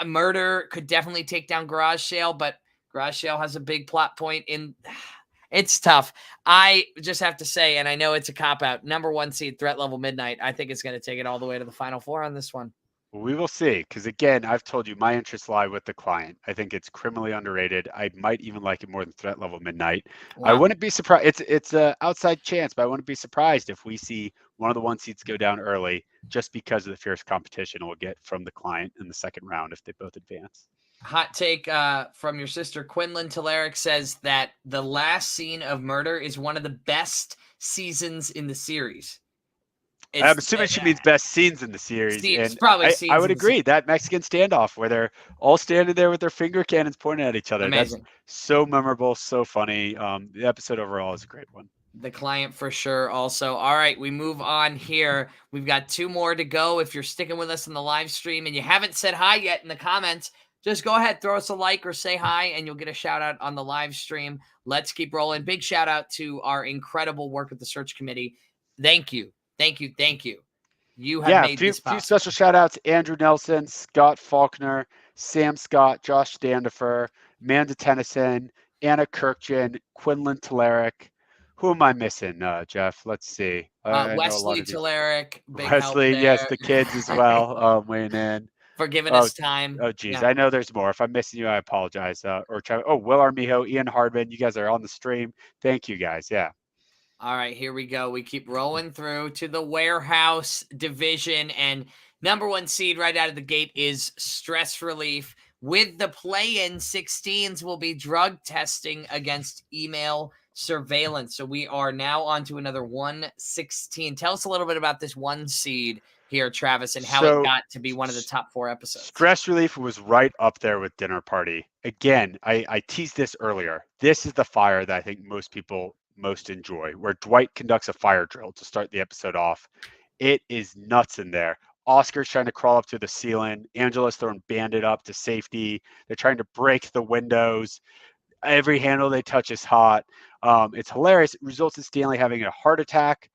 A murder could definitely take down Garage Sale, but Garage Sale has a big plot point in. It's tough. I just have to say, and I know it's a cop-out, number 1 seed, Threat Level Midnight. I think it's going to take it all the way to the Final Four on this one. We will see, because again, I've told you my interests lie with the client. I think it's criminally underrated. I might even like it more than Threat Level Midnight. Wow. I wouldn't be surprised. It's an outside chance, but I wouldn't be surprised if we see one of the 1 seeds go down early just because of the fierce competition we'll get from the client in the second round if they both advance. Hot take from your sister Quinlan Telerik says that the last scene of Murder is one of the best seasons in the series. I'm assuming she means best scenes in the series. And probably I would agree. That Mexican standoff where they're all standing there with their finger cannons pointing at each other. Amazing. That's so memorable, so funny. The episode overall is a great one. The client for sure also. All right, we move on here. We've got 2 more to go. If you're sticking with us in the live stream and you haven't said hi yet in the comments, just go ahead, throw us a like or say hi, and you'll get a shout out on the live stream. Let's keep rolling. Big shout out to our incredible work with the search committee. Thank you. Thank you. Thank you. You have made this possible. Few special shout outs: Andrew Nelson, Scott Faulkner, Sam Scott, Josh Standifer, Amanda Tennyson, Anna Kirkjian, Quinlan Telerik. Who am I missing, Jeff? Let's see. Wesley Telerik. Wesley, yes, the kids as well weighing in. For giving us time. Oh, geez. Yeah. I know there's more. If I'm missing you, I apologize. Will Armijo, Ian Hardman, you guys are on the stream. Thank you, guys. Yeah. All right, here we go. We keep rolling through to the warehouse division, and number 1 seed right out of the gate is Stress Relief. With the play-in, 16s will be drug testing against email surveillance. So we are now on to another 116. Tell us a little bit about this 1 seed here, Travis, and how it got to be one of the top 4 episodes. Stress Relief was right up there with Dinner Party. Again, I teased this earlier. This is the fire that I think most people most enjoy, where Dwight conducts a fire drill to start the episode off. It is nuts in there. Oscar's trying to crawl up to the ceiling. Angela's throwing Bandit up to safety. They're trying to break the windows. Every handle they touch is hot. It's hilarious. It results in Stanley having a heart attack.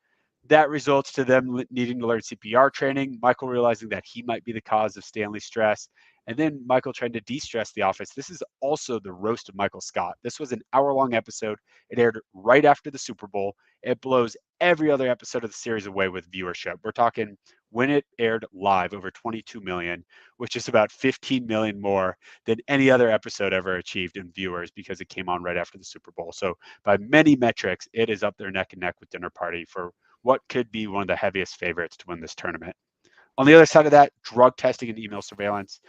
That results to them needing to learn CPR training. Michael realizing that he might be the cause of Stanley's stress. And then Michael trying to de-stress the office. This is also the roast of Michael Scott. This was an hour-long episode. It aired right after the Super Bowl. It blows every other episode of the series away with viewership. We're talking when it aired live, over 22 million, which is about 15 million more than any other episode ever achieved in viewers because it came on right after the Super Bowl. So by many metrics, it is up there neck and neck with Dinner Party for what could be one of the heaviest favorites to win this tournament. On the other side of that, drug testing and email surveillance.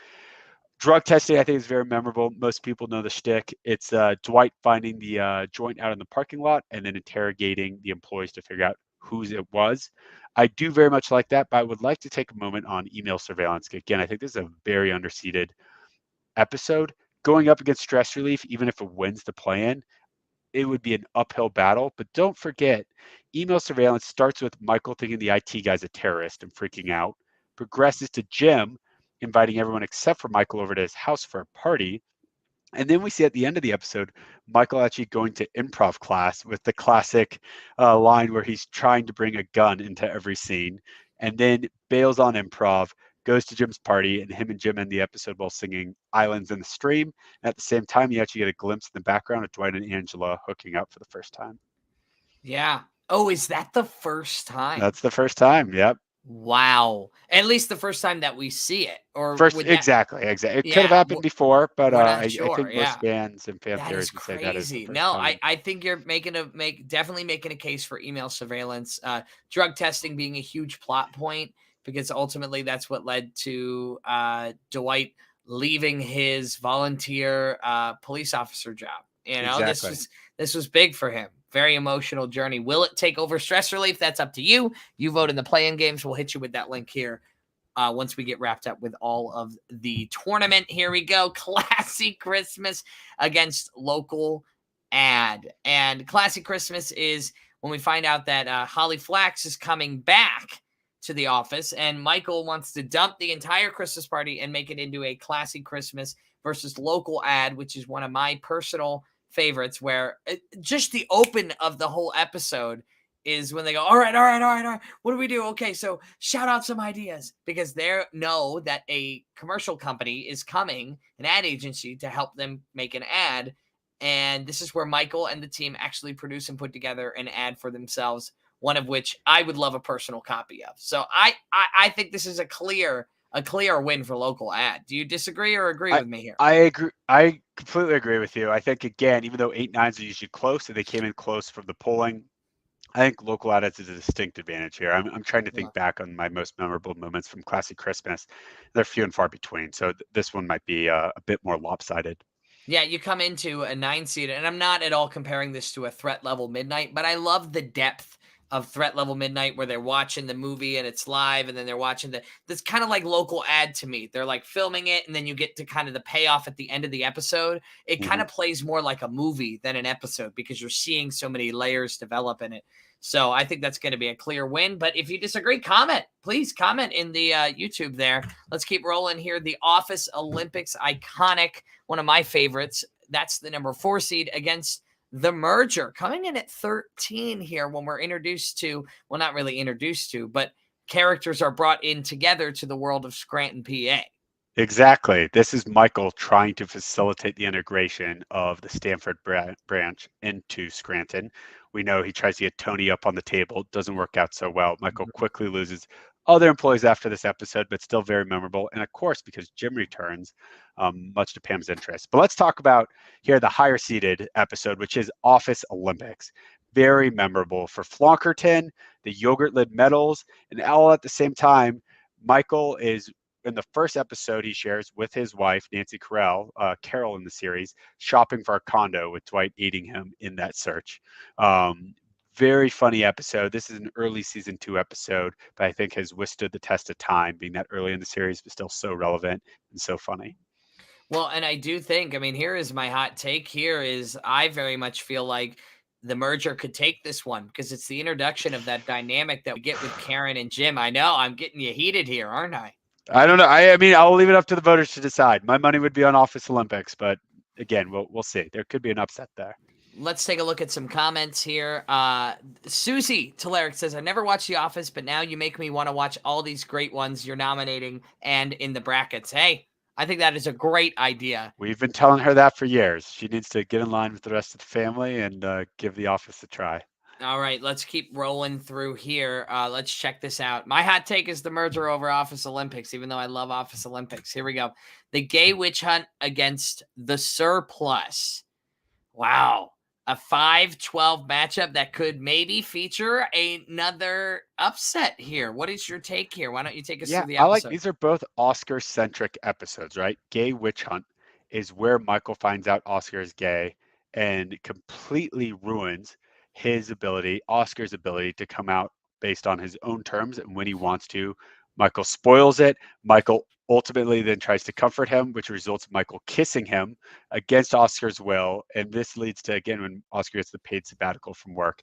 Drug testing, I think, is very memorable. Most people know the shtick. It's Dwight finding the joint out in the parking lot and then interrogating the employees to figure out whose it was. I do very much like that, but I would like to take a moment on email surveillance. Again, I think this is a very underseated episode. Going up against Stress Relief, even if it wins the play-in, it would be an uphill battle. But don't forget, email surveillance starts with Michael thinking the IT guy's a terrorist and freaking out, progresses to Jim inviting everyone except for Michael over to his house for a party. And then we see at the end of the episode, Michael actually going to improv class with the classic line where he's trying to bring a gun into every scene and then bails on improv, goes to Jim's party, and him and Jim end the episode while singing Islands in the Stream. And at the same time, you actually get a glimpse in the background of Dwight and Angela hooking up for the first time. Yeah. Oh, is that the first time? That's the first time. Yep. Wow. At least the first time that we see it, or First, would that? exactly. It could have Yeah, happened before, but we're not I sure. think most Yeah. fans and fan That is theories would say that is the crazy. first No, I time. I think you're definitely making a case for email surveillance, drug testing being a huge plot point because ultimately that's what led to Dwight leaving his volunteer police officer job. You know, Exactly. this was big for him. Very emotional journey. Will it take over stress relief? That's up to you. You vote in the play-in games. We'll hit you with that link here once we get wrapped up with all of the tournament. Here we go. Classy Christmas against local ad. And Classy Christmas is when we find out that Holly Flax is coming back to the office and Michael wants to dump the entire Christmas party and make it into a Classy Christmas versus local ad, which is one of my personal favorites, where just the open of the whole episode is when they go, all right. What do we do? Okay, so shout out some ideas because they know that a commercial company is coming, an ad agency, to help them make an ad. And this is where Michael and the team actually produce and put together an ad for themselves, one of which I would love a personal copy of. So I think this is a clear win for local ad. Do you disagree or agree I with me here? I agree. I completely agree with you. I think again, even though 8-9s are usually close, and they came in close from the polling, I think local audits is a distinct advantage here. I'm trying to Yeah. think back on my most memorable moments from Classic Christmas. They're few and far between, so this one might be a bit more lopsided. Yeah, you come into a 9 seed, and I'm not at all comparing this to a threat level midnight, but I love the depth of threat level midnight where they're watching the movie and it's live, and then they're watching that's kind of like local ad to me. They're like filming it, and then you get to kind of the payoff at the end of the episode. It kind Mhm. of plays more like a movie than an episode because you're seeing so many layers develop in it. So I think that's going to be a clear win. But if you disagree, comment. Please comment in the YouTube there. Let's keep rolling here. The Office Olympics, iconic, one of my favorites. That's the number 4 seed against the merger, coming in at 13 here when we're introduced to, well, not really introduced to, but characters are brought in together to the world of Scranton, PA. Exactly. This is Michael trying to facilitate the integration of the Stanford branch into Scranton. We know he tries to get Tony up on the table. Doesn't work out so well. Michael quickly loses other employees after this episode, but still very memorable. And of course, because Jim returns, much to Pam's interest. But let's talk about here the higher seeded episode, which is Office Olympics. Very memorable for Flonkerton, the yogurt lid medals, and all at the same time. Michael is in the first episode he shares with his wife, Nancy Carroll in the series, shopping for a condo with Dwight aiding him in that search. Um, very funny episode. This is an early season 2 episode, but I think has withstood the test of time, being that early in the series, but still so relevant and so funny. Well, and I do think, I mean, here is my hot take here is I very much feel like the merger could take this one because it's the introduction of that dynamic that we get with Karen and Jim. I know I'm getting you heated here, aren't I? I don't know. I mean, I'll leave it up to the voters to decide. My money would be on Office Olympics, but again, we'll see. There could be an upset there. Let's take a look at some comments here. Susie Telerik says, I never watched The Office, but now you make me want to watch all these great ones you're nominating and in the brackets. Hey, I think that is a great idea. We've been telling her that for years. She needs to get in line with the rest of the family and give The Office a try. All right, let's keep rolling through here. Let's check this out. My hot take is the merger over Office Olympics, even though I love Office Olympics. Here we go. The gay witch hunt against the surplus. Wow. A 5-12 matchup that could maybe feature another upset here. What is your take here? Why don't you take us Yeah, through the I like episode? these are both Oscar-centric episodes, right? Gay Witch Hunt is where Michael finds out Oscar is gay and completely ruins Oscar's ability to come out based on his own terms and when he wants to. Michael spoils it. Michael ultimately then tries to comfort him, which results in Michael kissing him against Oscar's will. And this leads to, again, when Oscar gets the paid sabbatical from work.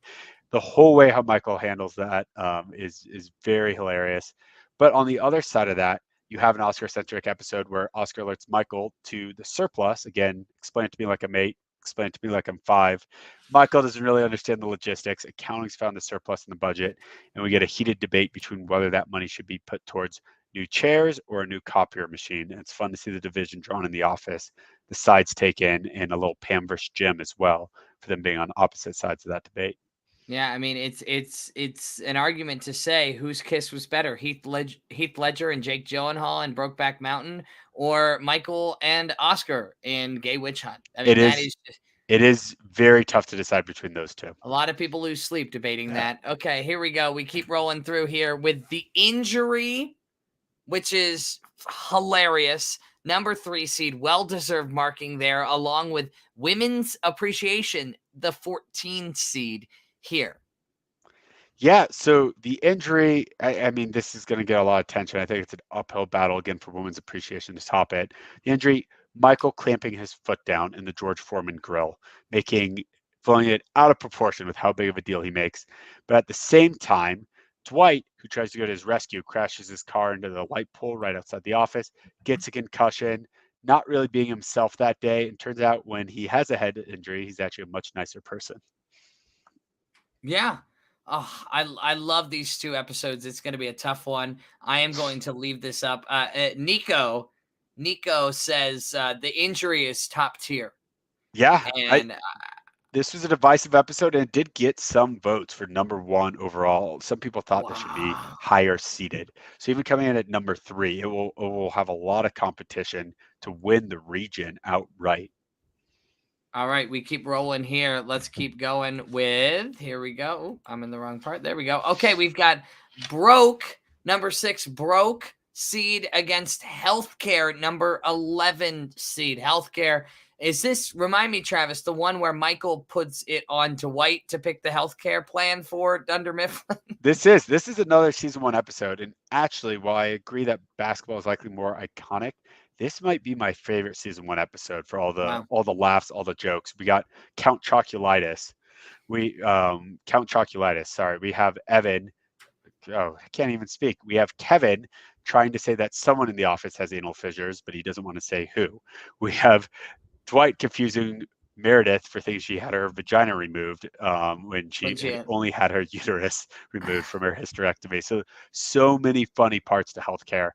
The whole way how Michael handles that is very hilarious. But on the other side of that, you have an Oscar-centric episode where Oscar alerts Michael to the surplus. Again, explain it to me like I'm 8, explain it to me like I'm 5. Michael doesn't really understand the logistics. Accounting's found the surplus in the budget, and we get a heated debate between whether that money should be put towards new chairs or a new copier machine. And it's fun to see the division drawn in the office, the sides taken, and a little Pam versus Jim as well, for them being on opposite sides of that debate. Yeah, I mean it's an argument to say whose kiss was better, Heath Ledger and Jake Gyllenhaal in Brokeback Mountain, or Michael and Oscar in Gay Witch Hunt. I It mean, that is is just it is very tough to decide between those two. a lot of people lose sleep debating that. Okay, here we go. We keep rolling through here with the injury, which is hilarious. Number 3 seed, well-deserved marking there, along with Women's Appreciation, the 14 seed here. Yeah, so the injury, I mean, this is going to get a lot of attention. I think it's an uphill battle again for women's appreciation to top it. The injury, Michael clamping his foot down in the George Foreman grill, blowing it out of proportion with how big of a deal he makes. But at the same time, Dwight, who tries to go to his rescue, crashes his car into the light pole right outside the office, gets a concussion, not really being himself that day. And turns out when he has a head injury, he's actually a much nicer person. Yeah. Oh, I love these 2 episodes. It's going to be a tough one. I am going to leave this up. Nico says the injury is top tier, Yeah, and this was a divisive episode and it did get some votes for number 1 overall. Some people thought this should be wow. higher seated. So even coming in at number 3, it will have a lot of competition to win the region outright. All right, we keep rolling here. Let's keep going with, here we go. Ooh, I'm in the wrong part. There we go. Okay, we've got Broke, number 6, Broke seed against Healthcare, number 11 seed. Healthcare. Is this, remind me, Travis, the one where Michael puts it on Dwight to pick the healthcare plan for Dunder Mifflin? This is another season 1 episode, and actually, while I agree that basketball is likely more iconic, this might be my favorite season 1 episode for Wow. all the laughs, all the jokes. We got Count Chocolitis. Count Chocolitis. Sorry, we have Evan. Oh, I can't even speak. We have Kevin trying to say that someone in the office has anal fissures, but he doesn't want to say who. We have Dwight confusing Meredith for thinking she had her vagina removed when she had only had her uterus removed from her hysterectomy. So many funny parts to healthcare.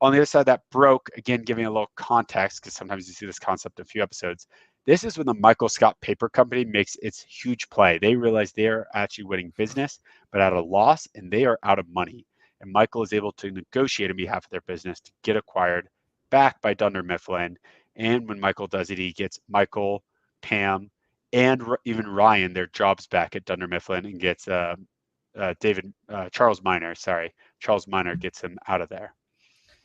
On the other side, that Broke, again, giving a little context, because sometimes you see this concept in a few episodes. This is when the Michael Scott Paper Company makes its huge play. They realize they are actually winning business, but at a loss, and they are out of money. And Michael is able to negotiate on behalf of their business to get acquired back by Dunder Mifflin. And when Michael does it, he gets Michael, Pam, and even Ryan their jobs back at Dunder Mifflin and gets Charles Minor. Sorry, Charles Minor gets him out of there.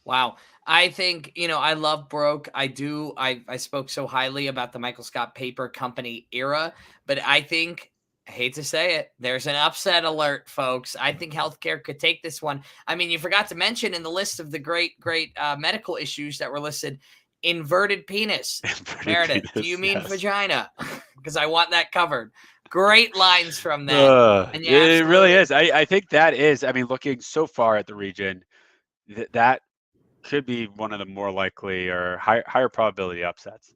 Wow. I think, I love Broke. I spoke so highly about the Michael Scott Paper Company era, but I hate to say it, there's an upset alert, folks. I think healthcare could take this one. I mean, you forgot to mention in the list of the great medical issues that were listed, inverted penis. Meredith, do you mean vagina? Because I want that covered. Great lines from that. And it really is. I think that is, I mean, looking so far at the region, that could be one of the more likely or higher probability upsets.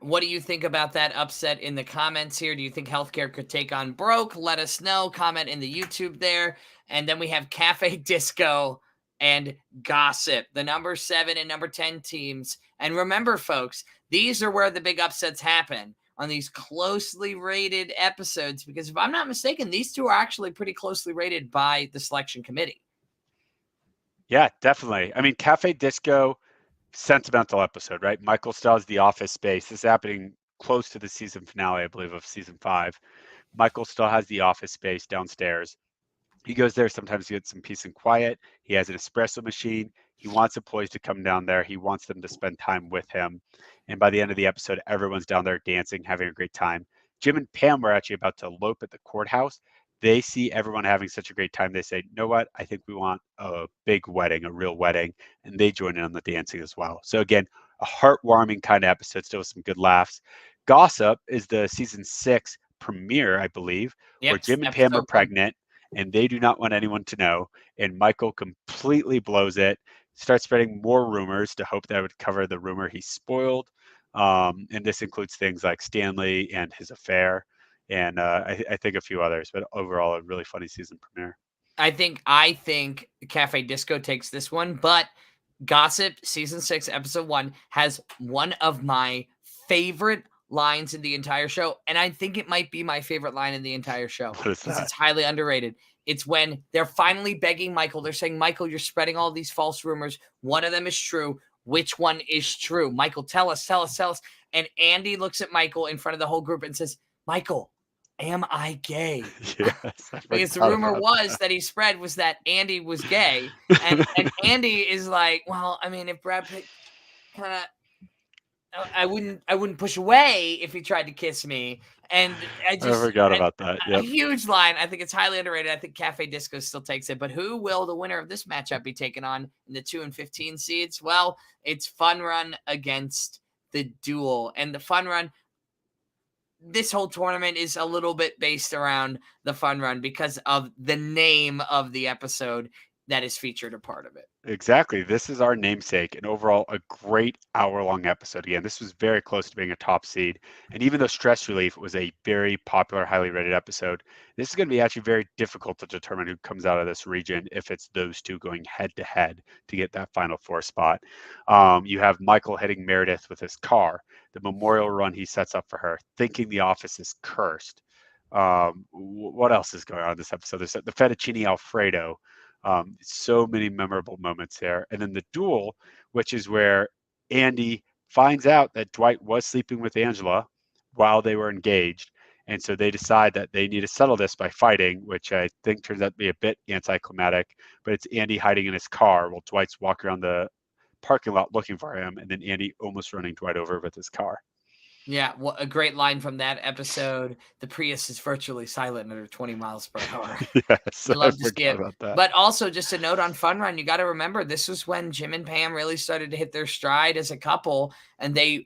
What do you think about that upset in the comments here? Do you think healthcare could take on Broke? Let us know. Comment in the YouTube there. And then we have Cafe Disco and Gossip, the number 7 and number 10 teams. And remember, folks, these are where the big upsets happen on these closely rated episodes. Because if I'm not mistaken, these 2 are actually pretty closely rated by the selection committee. Yeah, definitely. I mean, Cafe Disco, sentimental episode, right? Michael still has the office space. This is happening close to the season finale, I believe, of season 5. Michael still has the office space downstairs. He goes there sometimes to get some peace and quiet. He has an espresso machine. He wants employees to come down there. He wants them to spend time with him. And by the end of the episode, everyone's down there dancing, having a great time. Jim and Pam were actually about to elope at the courthouse. They see everyone having such a great time. They say, you know what? I think we want a big wedding, a real wedding. And they join in on the dancing as well. So again, a heartwarming kind of episode, still with some good laughs. Gossip is the season 6 premiere, I believe, where Jim and Pam are pregnant and they do not want anyone to know. And Michael completely blows it, starts spreading more rumors to hope that it would cover the rumor he spoiled. And this includes things like Stanley and his affair, and I think a few others. But overall, a really funny season premiere. I think Cafe Disco takes this one, but Gossip season 6 episode 1 has one of my favorite lines in the entire show, and I think it might be my favorite line in the entire show What is because that? it's highly underrated. It's when they're finally begging Michael. They're saying, Michael, you're spreading all these false rumors. One of them is true. Which one is true? Michael, tell us, tell us, tell us. And Andy looks at Michael in front of the whole group and says, Michael, am I gay? Yes, I Because the forgot rumor about was that he spread was that Andy was gay. And that. Andy is like, well, I mean, if Brad Pitt kind of, I wouldn't push away if he tried to kiss me. And I forgot about that. a Yep. huge line. I think it's highly underrated. I think Cafe Disco still takes it. But who will the winner of this matchup be taking on in the 2 and 15 seeds? Well, it's Fun Run against the Duel. And the Fun Run, this whole tournament is a little bit based around the Fun Run because of the name of the episode that is featured a part of it. Exactly. This is our namesake, and overall, a great hour-long episode. Again, this was very close to being a top seed. And even though Stress Relief was a very popular, highly rated episode, this is going to be actually very difficult to determine who comes out of this region if it's those two going head to head to get that final four spot. You have Michael hitting Meredith with his car, the memorial run he sets up for her, thinking the office is cursed. What else is going on in this episode? There's the fettuccine Alfredo. So many memorable moments there. And then the duel, which is where Andy finds out that Dwight was sleeping with Angela while they were engaged. And so they decide that they need to settle this by fighting, which I think turns out to be a bit anticlimactic. But it's Andy hiding in his car while Dwight's walking around the parking lot looking for him, and then Andy almost running Dwight over with his car. Yeah, well, a great line from that episode. The Prius is virtually silent under 20 miles per hour. Yes, I I love to see forgot it. about that. But also, just a note on Fun Run, you got to remember this was when Jim and Pam really started to hit their stride as a couple, and they,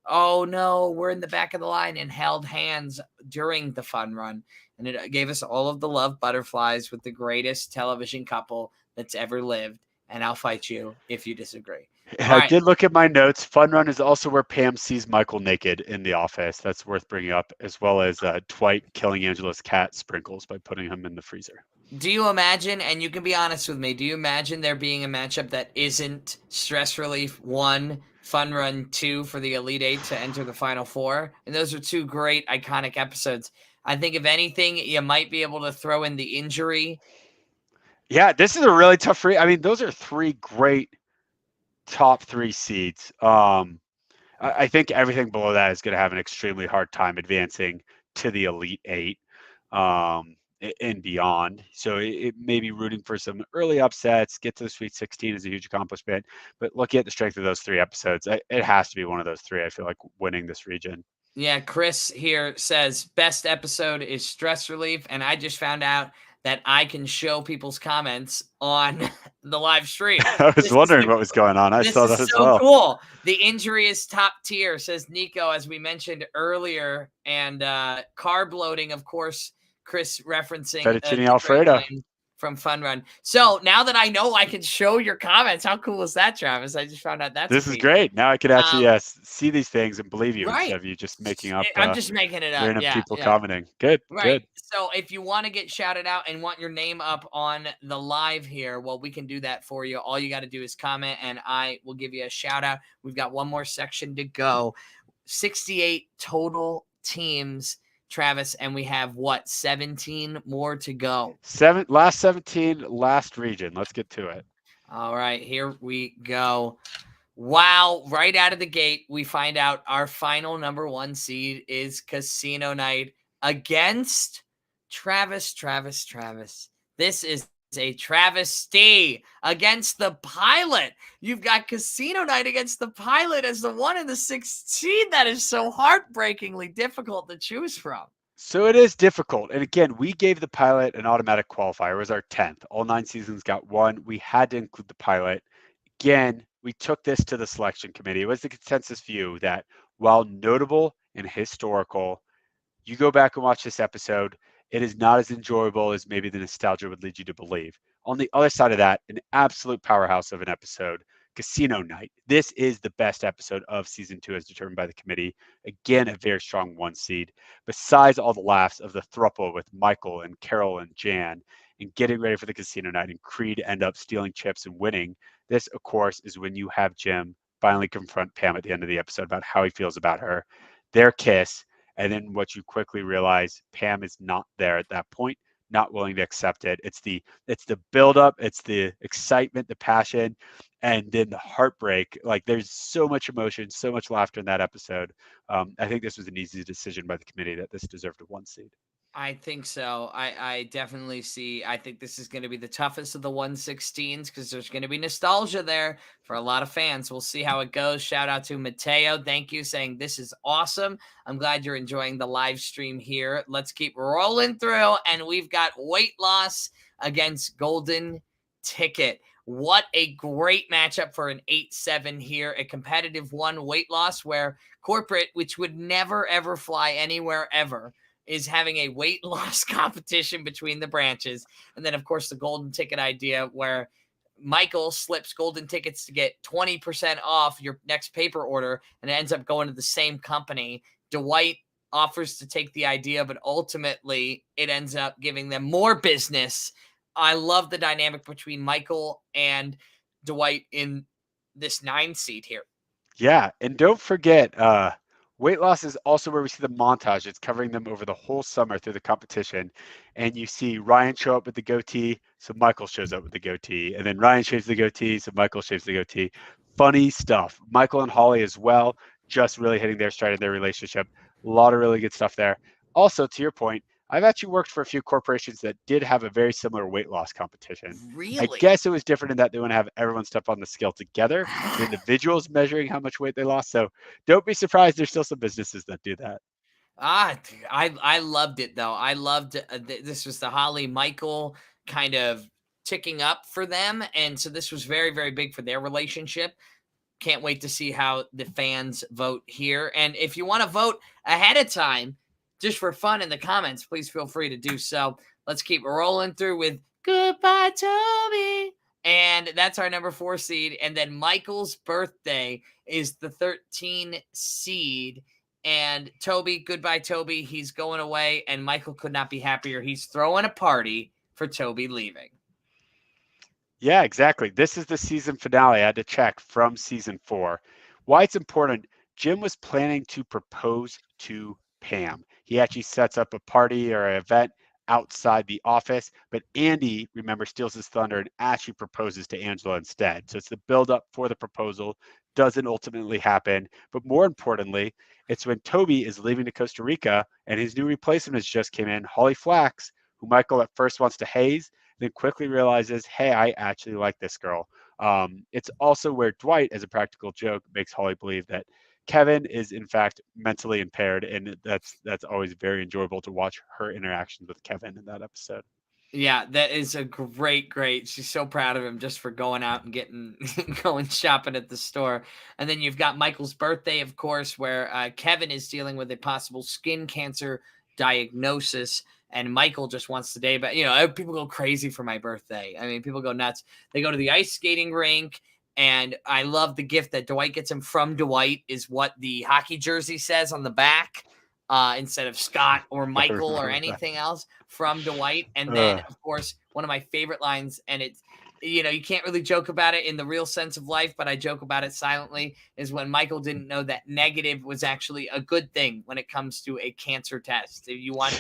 oh no, we're in the back of the line and held hands during the Fun Run. And it gave us all of the love butterflies with the greatest television couple that's ever lived. And I'll fight you if you disagree. And All I right. did look at my notes. Fun Run is also where Pam sees Michael naked in the office. That's worth bringing up, as well as Dwight killing Angela's cat Sprinkles by putting him in the freezer. Do you imagine, and you can be honest with me, do you imagine there being a matchup that isn't Stress Relief 1, Fun Run 2 for the Elite 8 to enter the Final Four? And those are two great, iconic episodes. I think, if anything, you might be able to throw in the injury. Yeah, this is a really tough I mean, those are three great top three seeds. I think everything below that is going to have an extremely hard time advancing to the Elite Eight and beyond. So it may be rooting for some early upsets. Get to the Sweet 16 is a huge accomplishment. But looking at the strength of those three episodes, it has to be one of those three. I feel like winning this region. Yeah, Chris here says best episode is Stress Relief, and I just found out that I can show people's comments on the live stream. I was wondering what was going on. I saw that as well. This is so cool. The injury is top tier, says Nico, as we mentioned earlier. And car bloating, of course, Chris referencing Fettuccine Alfredo from Fun Run. So now that I know I can show your comments, how cool is that, Travis? I just found out that's this is great. Now I can actually see these things and believe you right. instead of you just making up. I'm just making it up. Random people commenting. Good. Right. Good. So if you want to get shouted out and want your name up on the live here, well, we can do that for you. All you got to do is comment, and I will give you a shout out. We've got one more section to go. 68 total teams, Travis, and we have 17 more to go. Last 17, last region. Let's get to it. All right, here we go. Wow, right out of the gate, we find out our final number 1 seed is Casino Night against Travis. This is a travesty against the Pilot. You've got Casino Night against the Pilot as the 1 and the 16. That is so heartbreakingly difficult to choose from. So it is difficult. And again, we gave the Pilot an automatic qualifier. It was our 10th. All 9 seasons got 1. We had to include the Pilot. Again, we took this to the selection committee. It was the consensus view that while notable and historical, you go back and watch this episode, it is not as enjoyable as maybe the nostalgia would lead you to believe. On the other side of that, an absolute powerhouse of an episode, Casino Night. This is the best episode of season 2 as determined by the committee. Again, a very strong 1 seed. Besides all the laughs of the throuple with Michael and Carol and Jan and getting ready for the Casino Night and Creed end up stealing chips and winning, this, of course, is when you have Jim finally confront Pam at the end of the episode about how he feels about her. their kiss. And then what you quickly realize, Pam is not there at that point, not willing to accept it. It's the buildup, it's the excitement, the passion, and then the heartbreak. Like there's so much emotion, so much laughter in that episode. I think this was an easy decision by the committee that this deserved a 1 seed. I think so. I definitely see. I think this is going to be the toughest of the 116s because there's going to be nostalgia there for a lot of fans. We'll see how it goes. Shout out to Mateo. Thank you, saying this is awesome. I'm glad you're enjoying the live stream here. Let's keep rolling through. And we've got weight loss against Golden Ticket. What a great matchup for an 8-7 here. A competitive one, weight loss, where corporate, which would never, ever fly anywhere ever, is having a weight loss competition between the branches. And then, of course, the golden ticket idea where Michael slips golden tickets to get 20% off your next paper order, and it ends up going to the same company. Dwight offers to take the idea, but ultimately it ends up giving them more business. I love the dynamic between Michael and Dwight in this 9 seed here. Yeah, and don't forget, weight loss is also where we see the montage. It's covering them over the whole summer through the competition. And you see Ryan show up with the goatee, so Michael shows up with the goatee. And then Ryan shaves the goatee, so Michael shaves the goatee. Funny stuff. Michael and Holly as well, just really hitting their stride in their relationship. A lot of really good stuff there. Also, to your point, I've actually worked for a few corporations that did have a very similar weight loss competition. I Really? guess it was different in that they want to have everyone step on the scale together, the individuals measuring how much weight they lost. So don't be surprised. There's still some businesses that do that. I loved it though. I loved this was the Holly Michael kind of ticking up for them, and so this was very, very big for their relationship. Can't wait to see how the fans vote here. And if you want to vote ahead of time, just for fun in the comments, please feel free to do so. Let's keep rolling through with Goodbye, Toby. And that's our number 4 seed. And then Michael's birthday is the 13 seed. And Toby, goodbye, Toby. He's going away, and Michael could not be happier. He's throwing a party for Toby leaving. Yeah, exactly. This is the season finale. I had to check from season 4. Why it's important, Jim was planning to propose to Pam. He actually sets up a party or an event outside the office, but Andy, remember, steals his thunder and actually proposes to Angela instead. So it's the buildup for the proposal, doesn't ultimately happen. But more importantly, it's when Toby is leaving to Costa Rica and his new replacement has just came in, Holly Flax, who Michael at first wants to haze, then quickly realizes, hey, I actually like this girl. It's also where Dwight, as a practical joke, makes Holly believe that Kevin is in fact mentally impaired, and that's always very enjoyable to watch her interactions with Kevin in that episode. Yeah, that is a great. She's so proud of him just for going out and getting going shopping at the store. And then you've got Michael's birthday, of course, where Kevin is dealing with a possible skin cancer diagnosis, and Michael just wants the day. But people go crazy for my birthday. I mean, people go nuts. They go to the ice skating rink. And I love the gift that Dwight gets him from Dwight is what the hockey jersey says on the back. Instead of Scott or Michael or anything else, from Dwight. And then, of course, one of my favorite lines, and it's, you can't really joke about it in the real sense of life, but I joke about it silently, is when Michael didn't know that negative was actually a good thing when it comes to a cancer test. You want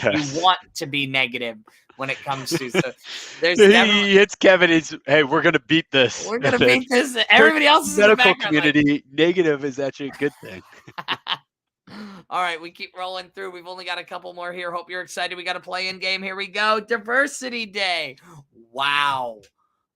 to be negative when it comes to, so there's it's Kevin. Hey, we're gonna beat this. We're gonna beat this. Everybody else is medical in the background, community. Negative is actually a good thing. All right, we keep rolling through. We've only got a couple more here. Hope you're excited. We got a play-in game. Here we go. Diversity Day. Wow.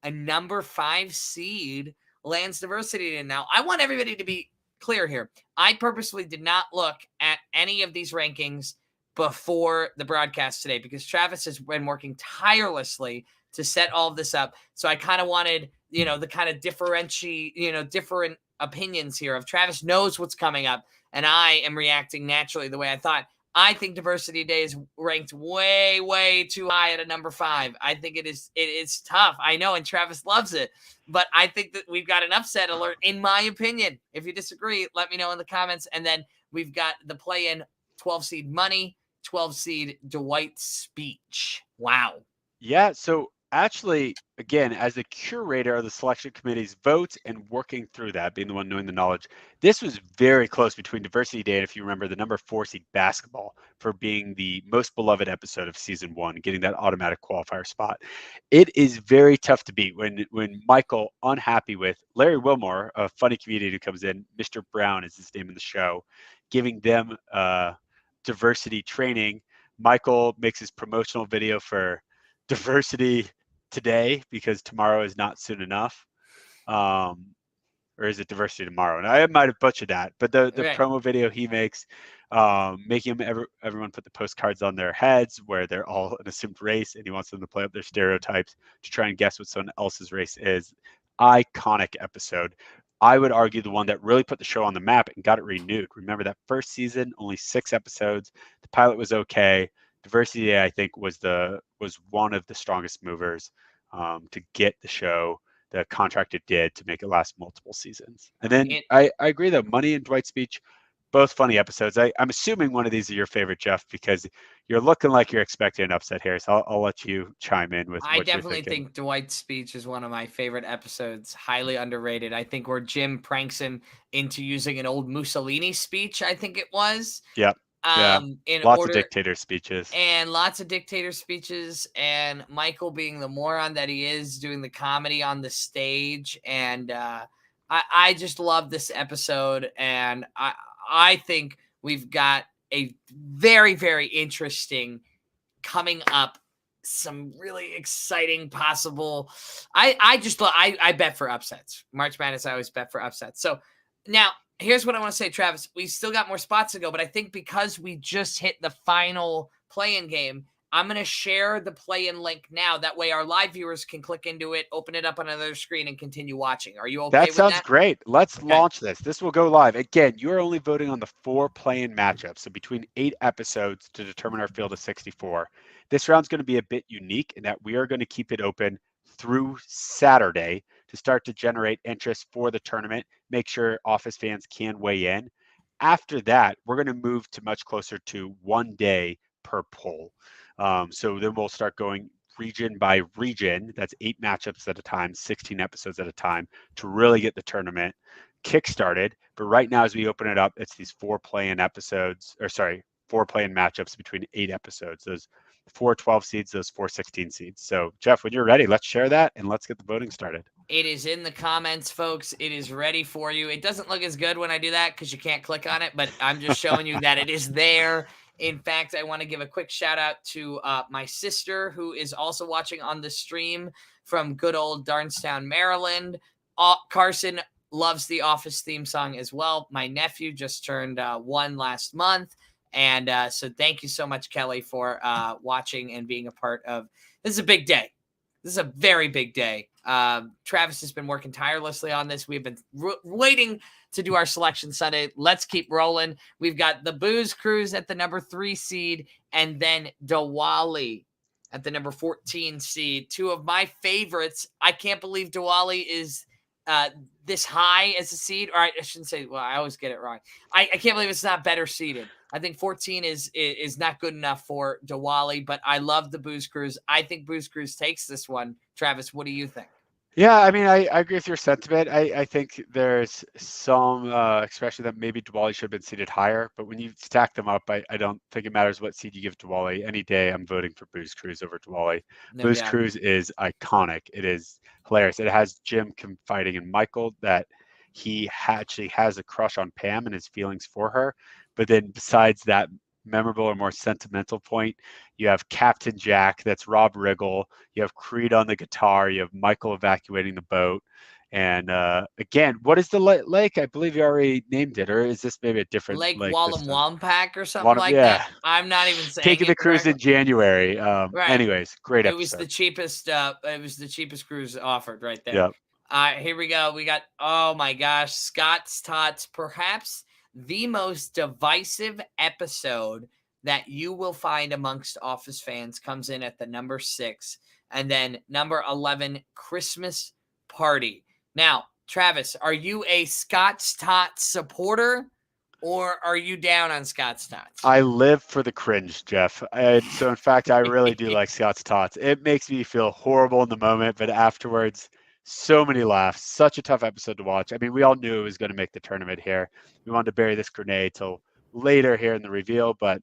A number 5 seed lands Diversity Day. Now, I want everybody to be clear here. I purposely did not look at any of these rankings before the broadcast today because Travis has been working tirelessly to set all of this up. So I kind of wanted, the kind of different opinions here of Travis knows what's coming up. And I am reacting naturally the way I thought. I think Diversity Day is ranked way, way too high at a number 5. I think it is tough. I know, and Travis loves it. But I think that we've got an upset alert, in my opinion. If you disagree, let me know in the comments. And then we've got the play-in 12 seed Money, 12 seed Dwight Speech. Wow. Yeah, so actually, again, as the curator of the selection committee's votes and working through that, being the one knowing the knowledge, this was very close between Diversity Day and, if you remember, the number 4 seed basketball for being the most beloved episode of season 1, getting that automatic qualifier spot. It is very tough to beat when Michael, unhappy with Larry Wilmore, a funny comedian who comes in, Mr. Brown is his name in the show, giving them diversity training. Michael makes his promotional video for diversity today because tomorrow is not soon enough. Or is it diversity tomorrow? And I might have butchered that, but the Right. promo video he makes, making everyone put the postcards on their heads where they're all an assumed race, and he wants them to play up their stereotypes to try and guess what someone else's race is. Iconic episode. I would argue the one that really put the show on the map and got it renewed. Remember that first season, only 6 episodes. The pilot was okay. Diversity, I think, was one of the strongest movers to get the show the contract it did to make it last multiple seasons. And then I agree though, Money and Dwight's Speech, both funny episodes. I'm assuming one of these are your favorite, Jeff, because you're looking like you're expecting an upset here. So I'll let you chime in with I what you're definitely thinking. think Dwight's speech is one of my favorite episodes. Highly underrated. I think where Jim pranks him into using an old Mussolini speech, I think it was. Yep. Yeah. In Lots of order dictator speeches. and lots of dictator speeches, and Michael being the moron that he is, doing the comedy on the stage. And I just love this episode, and I think we've got a very, very interesting coming up, some really exciting possible. I bet for upsets. March Madness, I always bet for upsets. So now here's what I want to say, Travis. We still got more spots to go, but I think because we just hit the final play-in game, I'm going to share the play-in link now. That way our live viewers can click into it, open it up on another screen, and continue watching. Are you okay That with sounds that? great. Let's Okay. launch this. This will go live. Again, you're only voting on the 4 play-in matchups, so between 8 episodes to determine our field of 64. This round's going to be a bit unique in that we are going to keep it open through Saturday to start to generate interest for the tournament, make sure Office fans can weigh in. After that, we're going to move to much closer to 1 day per poll. So then we'll start going region by region. That's 8 matchups at a time, 16 episodes at a time to really get the tournament kick-started. But right now, as we open it up, it's these 4 play-in episodes, 4 play-in matchups between 8 episodes. Those 4 12 seeds, those 4 16 seeds. So, Jeff, when you're ready, let's share that and let's get the voting started. It is in the comments, folks. It is ready for you. It doesn't look as good when I do that because you can't click on it, but I'm just showing you that it is there. In fact, I want to give a quick shout out to my sister, who is also watching on the stream from good old Darnstown, Maryland. Carson loves the Office theme song as well. My nephew just turned 1 last month. And so thank you so much, Kelly, for watching and being a part of. This is a big day. This is a very big day. Travis has been working tirelessly on this. We've been waiting to do our selection Sunday. Let's keep rolling. We've got the Booze Cruise at the number 3 seed, and then Diwali at the number 14 seed. 2 of my favorites. I can't believe Diwali is this high as a seed. Or I shouldn't say, well, I always get it wrong. I can't believe it's not better seeded. I think 14 is not good enough for Diwali, but I love the Booze Cruise. I think Booze Cruise takes this one. Travis, what do you think? Yeah, I mean, I agree with your sentiment. I think there's some expression that maybe Diwali should have been seated higher, but when you stack them up, I don't think it matters what seed you give Diwali. Any day, I'm voting for Booze Cruise over Diwali. No Booze doubt. Cruise is iconic. It is hilarious. It has Jim confiding in Michael that he actually has a crush on Pam and his feelings for her. But then besides that memorable or more sentimental point, you have Captain Jack, that's Rob Riggle. You have Creed on the guitar. You have Michael evacuating the boat. And again, what is the lake? I believe you already named it, or is this maybe a different Lake lake this Wallum time? Wampak or something like that. Yeah, I'm not even saying taking the it cruise in correctly. January. Right. Anyways, great It was the episode. cheapest. It was the cheapest cruise offered right there. Yep. Here we go. We got, oh my gosh, Scott's Tots, perhaps the most divisive episode that you will find amongst Office fans, comes in at the number 6. And then number 11, Christmas Party. Now, Travis, are you a Scott's Tots supporter or are you down on Scott's Tots? I live for the cringe, Jeff. And so, in fact, I really do like Scott's Tots. It makes me feel horrible in the moment, but afterwards, so many laughs. Such a tough episode to watch. I mean, we all knew it was going to make the tournament here. We wanted to bury this grenade till later here in the reveal, but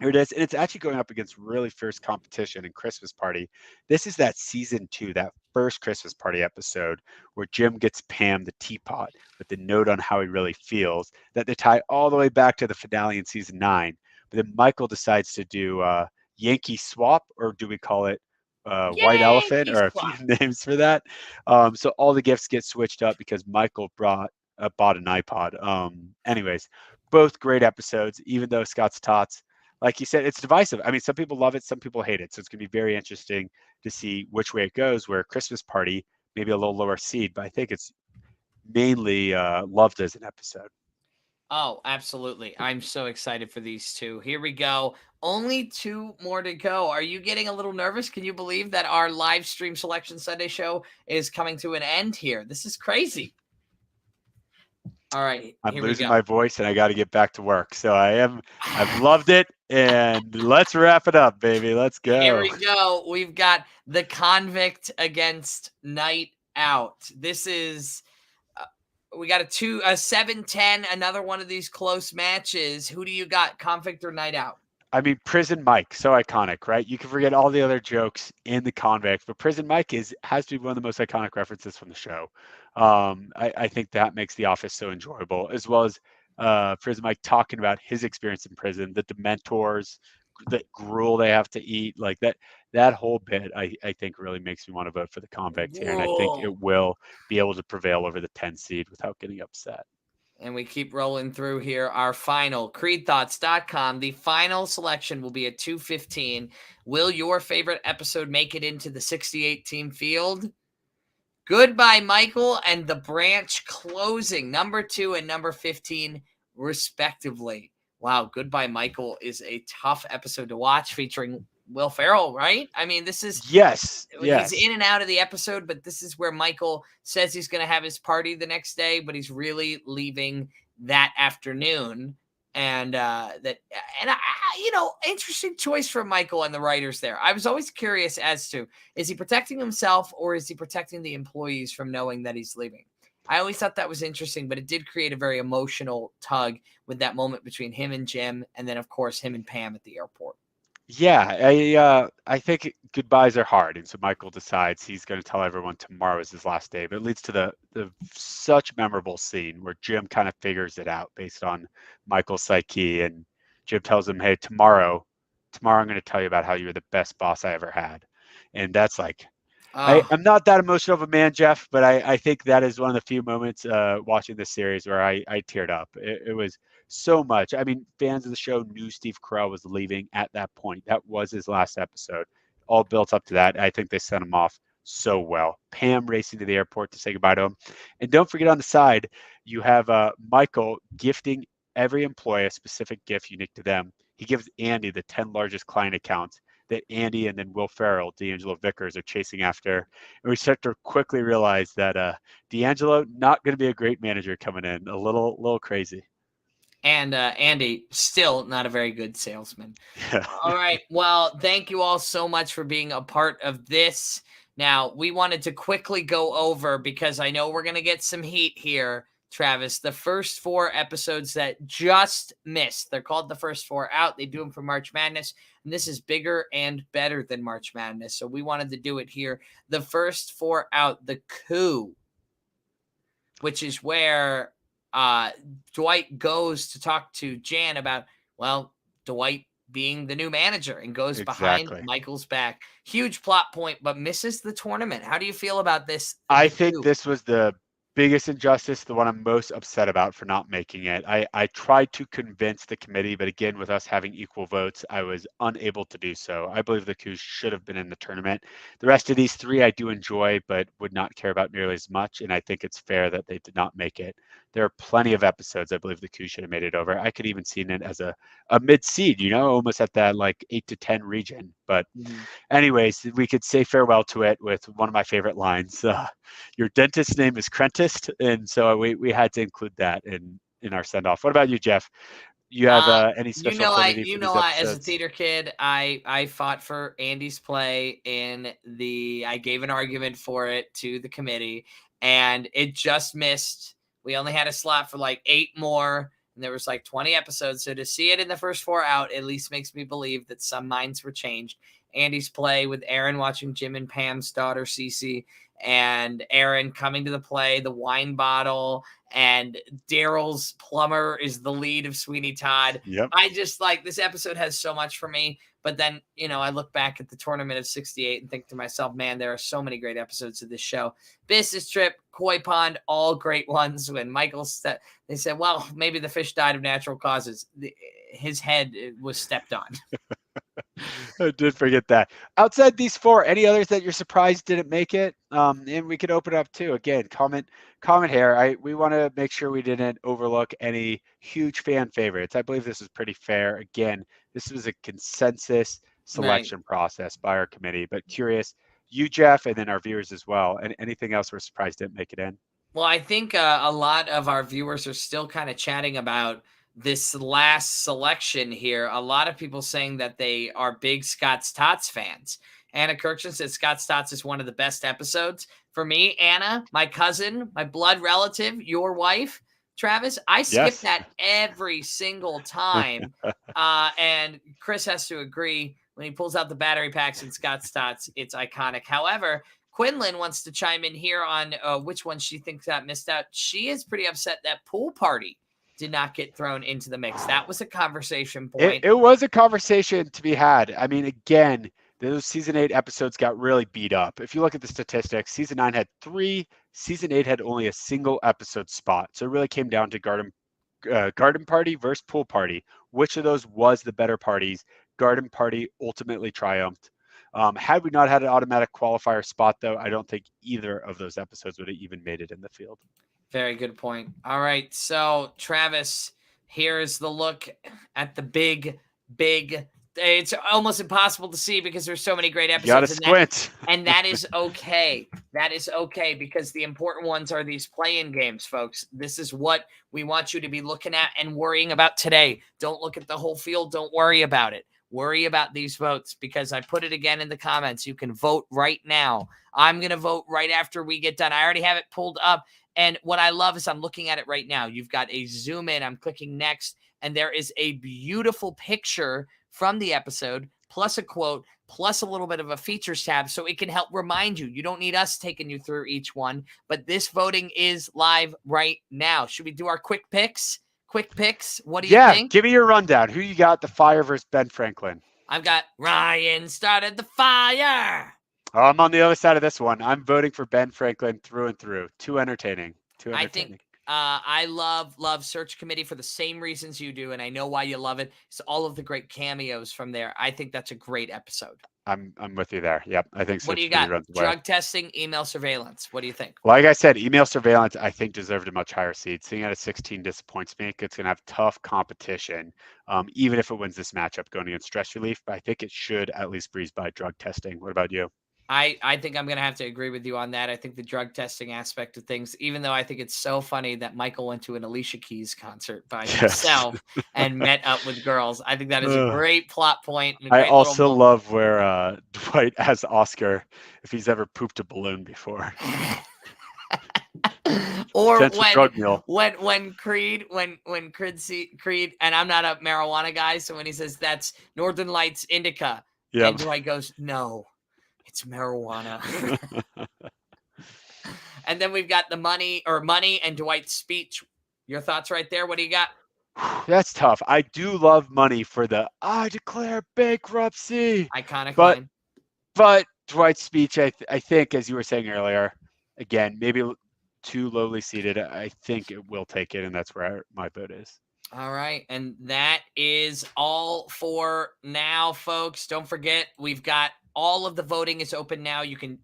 here it is. And it's actually going up against really fierce competition in Christmas Party. This is that season 2, that first Christmas Party episode where Jim gets Pam the teapot with the note on how he really feels that they tie all the way back to the finale in season 9. But then Michael decides to do Yankee Swap, or do we call it White Elephant, Yankee or a few swap. names for that? So all the gifts get switched up because Michael bought an iPod. Anyways, both great episodes, even though Scott's Tots, like you said, it's divisive. I mean, some people love it, some people hate it. So it's going to be very interesting to see which way it goes, where Christmas Party, maybe a little lower seed, but I think it's mainly loved as an episode. Oh, absolutely. I'm so excited for these two. Here we go. Only 2 more to go. Are you getting a little nervous? Can you believe that our live stream Selection Sunday show is coming to an end here? This is crazy. All right, I'm here we losing go. my voice and I got to get back to work. So I've loved it. And let's wrap it up, baby. Let's Here go. we go. We've got the Convict against Night Out. This is we got a 7-10, another one of these close matches. Who do you got, Convict or Night Out? I mean, Prison Mike, so iconic, right? You can forget all the other jokes in The Convict, but Prison Mike has to be one of the most iconic references from the show. I think that makes The Office so enjoyable, as well as Prison Mike talking about his experience in prison, the Dementors, the gruel they have to eat, like that whole bit. I think really makes me want to vote for The Convict here, and I think Whoa. it will be able to prevail over the 10 seed without getting upset. And we keep rolling through here. Our final, creedthoughts.com. The final selection will be at 2:15. Will your favorite episode make it into the 68 team field? Goodbye, Michael, and the branch closing, number 2 and number 15, respectively. Wow, Goodbye, Michael is a tough episode to watch, featuring Will Ferrell, right? I mean, this is Yes, he's yes. in and out of the episode, but this is where Michael says he's going to have his party the next day, but he's really leaving that afternoon. And interesting choice for Michael and the writers there. I was always curious as to, is he protecting himself or is he protecting the employees from knowing that he's leaving? I always thought that was interesting, but it did create a very emotional tug with that moment between him and Jim, and then of course him and Pam at the airport. Yeah, I think goodbyes are hard, and so Michael decides he's going to tell everyone tomorrow is his last day. But it leads to the such memorable scene where Jim kind of figures it out based on Michael's psyche, and Jim tells him, "Hey, tomorrow I'm going to tell you about how you were the best boss I ever had," and that's like. I'm not that emotional of a man, Jeff, but I think that is one of the few moments watching this series where I teared up. It was so much. I mean, fans of the show knew Steve Carell was leaving at that point. That was his last episode. All built up to that. I think they sent him off so well. Pam racing to the airport to say goodbye to him. And don't forget, on the side, you have Michael gifting every employee a specific gift unique to them. He gives Andy the 10 largest client accounts that Andy and then Will Ferrell, D'Angelo Vickers, are chasing after. And we start to quickly realize that D'Angelo, not going to be a great manager coming in, a little crazy. And Andy, still not a very good salesman. Yeah. All right. Well, thank you all so much for being a part of this. Now, we wanted to quickly go over, because I know we're going to get some heat here, Travis, the first 4 episodes that just missed. They're called the first 4 out. They do them for March Madness, and this is bigger and better than March Madness. So we wanted to do it here. The first 4 out, the coup, which is where Dwight goes to talk to Jan about, well, Dwight being the new manager, and goes behind Michael's back. Huge plot point, but misses the tournament. How do you feel about this? I think this was the biggest injustice, the one I'm most upset about for not making it. I tried to convince the committee, but again, with us having equal votes, I was unable to do so. I believe the coup should have been in the tournament. The rest of these 3 I do enjoy, but would not care about nearly as much, and I think it's fair that they did not make it. There are plenty of episodes I believe the coup should have made it over. I could even seen it as a mid-seed, almost at that like 8 to 10 region. But anyways, we could say farewell to it with one of my favorite lines. Your dentist's name is Crentist, and so we had to include that. And in our send off. What about you, Jeff? You have any special affinity for these As a episodes? theater kid, I fought for Andy's play I gave an argument for it to the committee, and it just missed. We only had a slot for like 8 more, and there was like 20 episodes. So to see it in the first 4 out, at least makes me believe that some minds were changed. Andy's play with Aaron watching Jim and Pam's daughter, Cece, and Aaron coming to the play, the wine bottle, and Daryl's plumber is the lead of Sweeney Todd. Yep. I just like this episode has so much for me. But then, I look back at the tournament of 68 and think to myself, man, there are so many great episodes of this show. Business Trip, Koi Pond, all great ones. When they said, well, maybe the fish died of natural causes. His head was stepped on. I did forget that. Outside these 4, any others that you're surprised didn't make it? And we could open up too. Again, comment here. We want to make sure we didn't overlook any huge fan favorites. I believe this is pretty fair. Again, this was a consensus selection process by our committee, but curious, you, Jeff, and then our viewers as well. And anything else we're surprised didn't make it in? Well, I think a lot of our viewers are still kind of chatting about this last selection here. A lot of people saying that they are big Scott's Tots fans. Anna Kirkson said Scott's Tots is one of the best episodes. For me, Anna, my cousin, my blood relative, your wife, Travis, I skip that every single time. And Chris has to agree. When he pulls out the battery packs in Scott's Tots, it's iconic. However, Quinlan wants to chime in here on which one she thinks got missed out. She is pretty upset that Pool Party did not get thrown into the mix. That was a conversation point. It was a conversation to be had. I mean, again, those season 8 episodes got really beat up. If you look at the statistics, season 9 had 3, season 8 had only a single episode spot. So it really came down to Garden Party versus Pool Party. Which of those was the better parties? Garden Party ultimately triumphed. Had we not had an automatic qualifier spot, though, I don't think either of those episodes would have even made it in the field. Very good point. All right. So, Travis, here's the look at the big. It's almost impossible to see because there's so many great episodes. You gotta squint. And that is okay. That is okay because the important ones are these play-in games, folks. This is what we want you to be looking at and worrying about today. Don't look at the whole field. Don't worry about it. Worry about these votes because I put it again in the comments. You can vote right now. I'm going to vote right after we get done. I already have it pulled up. And what I love is I'm looking at it right now. You've got a zoom in. I'm clicking next. And there is a beautiful picture from the episode, plus a quote, plus a little bit of a features tab. So it can help remind you. You don't need us taking you through each one. But this voting is live right now. Should we do our quick picks? What do you think? Yeah, give me your rundown. Who you got, the Fire versus Ben Franklin? I've got Ryan started the fire. I'm on the other side of this one. I'm voting for Ben Franklin through and through. Too entertaining. I think I love Search Committee for the same reasons you do, and I know why you love it. It's all of the great cameos from there. I think that's a great episode. I'm with you there. Yep, I think so. What do you got? Drug testing, email surveillance. What do you think? Like I said, email surveillance, I think deserved a much higher seed. Seeing at a 16 disappoints me. It's going to have tough competition, even if it wins this matchup going against stress relief. But I think it should at least breeze by drug testing. What about you? I think I'm going to have to agree with you on that. I think the drug testing aspect of things, even though I think it's so funny that Michael went to an Alicia Keys concert by himself and met up with girls. I think that is a great plot point. And I also love where Dwight asks Oscar if he's ever pooped a balloon before. Or when Creed, and I'm not a marijuana guy, so when he says that's Northern Lights Indica, and Dwight goes, no. It's marijuana. And then we've got the money and Dwight's speech. Your thoughts right there? What do you got? That's tough. I do love money for the I declare bankruptcy. Iconic line. But Dwight's speech, I think, as you were saying earlier, again, maybe too lowly seated. I think it will take it, and that's where my vote is. All right. And that is all for now, folks. Don't forget, we've got all of the voting is open now. You can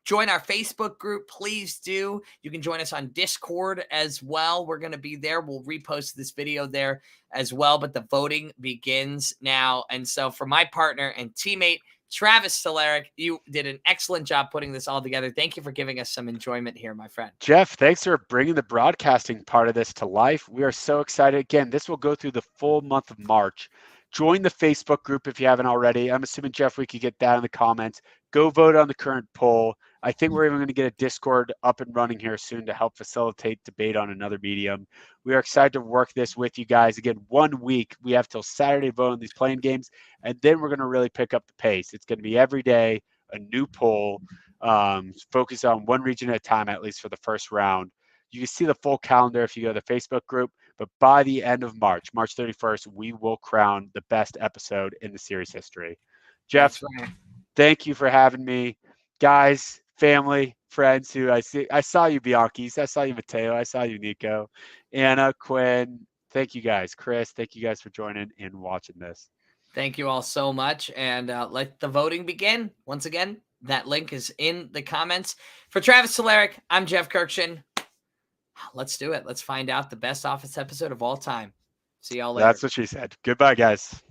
join our Facebook group. Please do. You can join us on Discord as well. We're going to be there. We'll repost this video there as well. But the voting begins now. And so for my partner and teammate, Travis Solaric, you did an excellent job putting this all together. Thank you for giving us some enjoyment here, my friend. Jeff, thanks for bringing the broadcasting part of this to life. We are so excited. Again, this will go through the full month of March. Join the Facebook group if you haven't already. I'm assuming, Jeff, we could get that in the comments. Go vote on the current poll. I think we're even going to get a Discord up and running here soon to help facilitate debate on another medium. We are excited to work this with you guys. Again, 1 week. We have till Saturday to vote on these playing games, and then we're going to really pick up the pace. It's going to be every day, a new poll, focus on one region at a time, at least for the first round. You can see the full calendar if you go to the Facebook group, but by the end of March 31st, we will crown the best episode in the series history. Jeff, right. Thank you for having me. Guys, family, friends who I saw you, Bianchis. I saw you, Mateo. I saw you, Nico. Anna, Quinn. Thank you guys. Chris, thank you guys for joining and watching this. Thank you all so much. And let the voting begin. Once again, that link is in the comments. For Travis Solaric, I'm Jeff Kirkshin. Let's do it. Let's find out the best Office episode of all time. See y'all later. That's what she said. Goodbye, guys.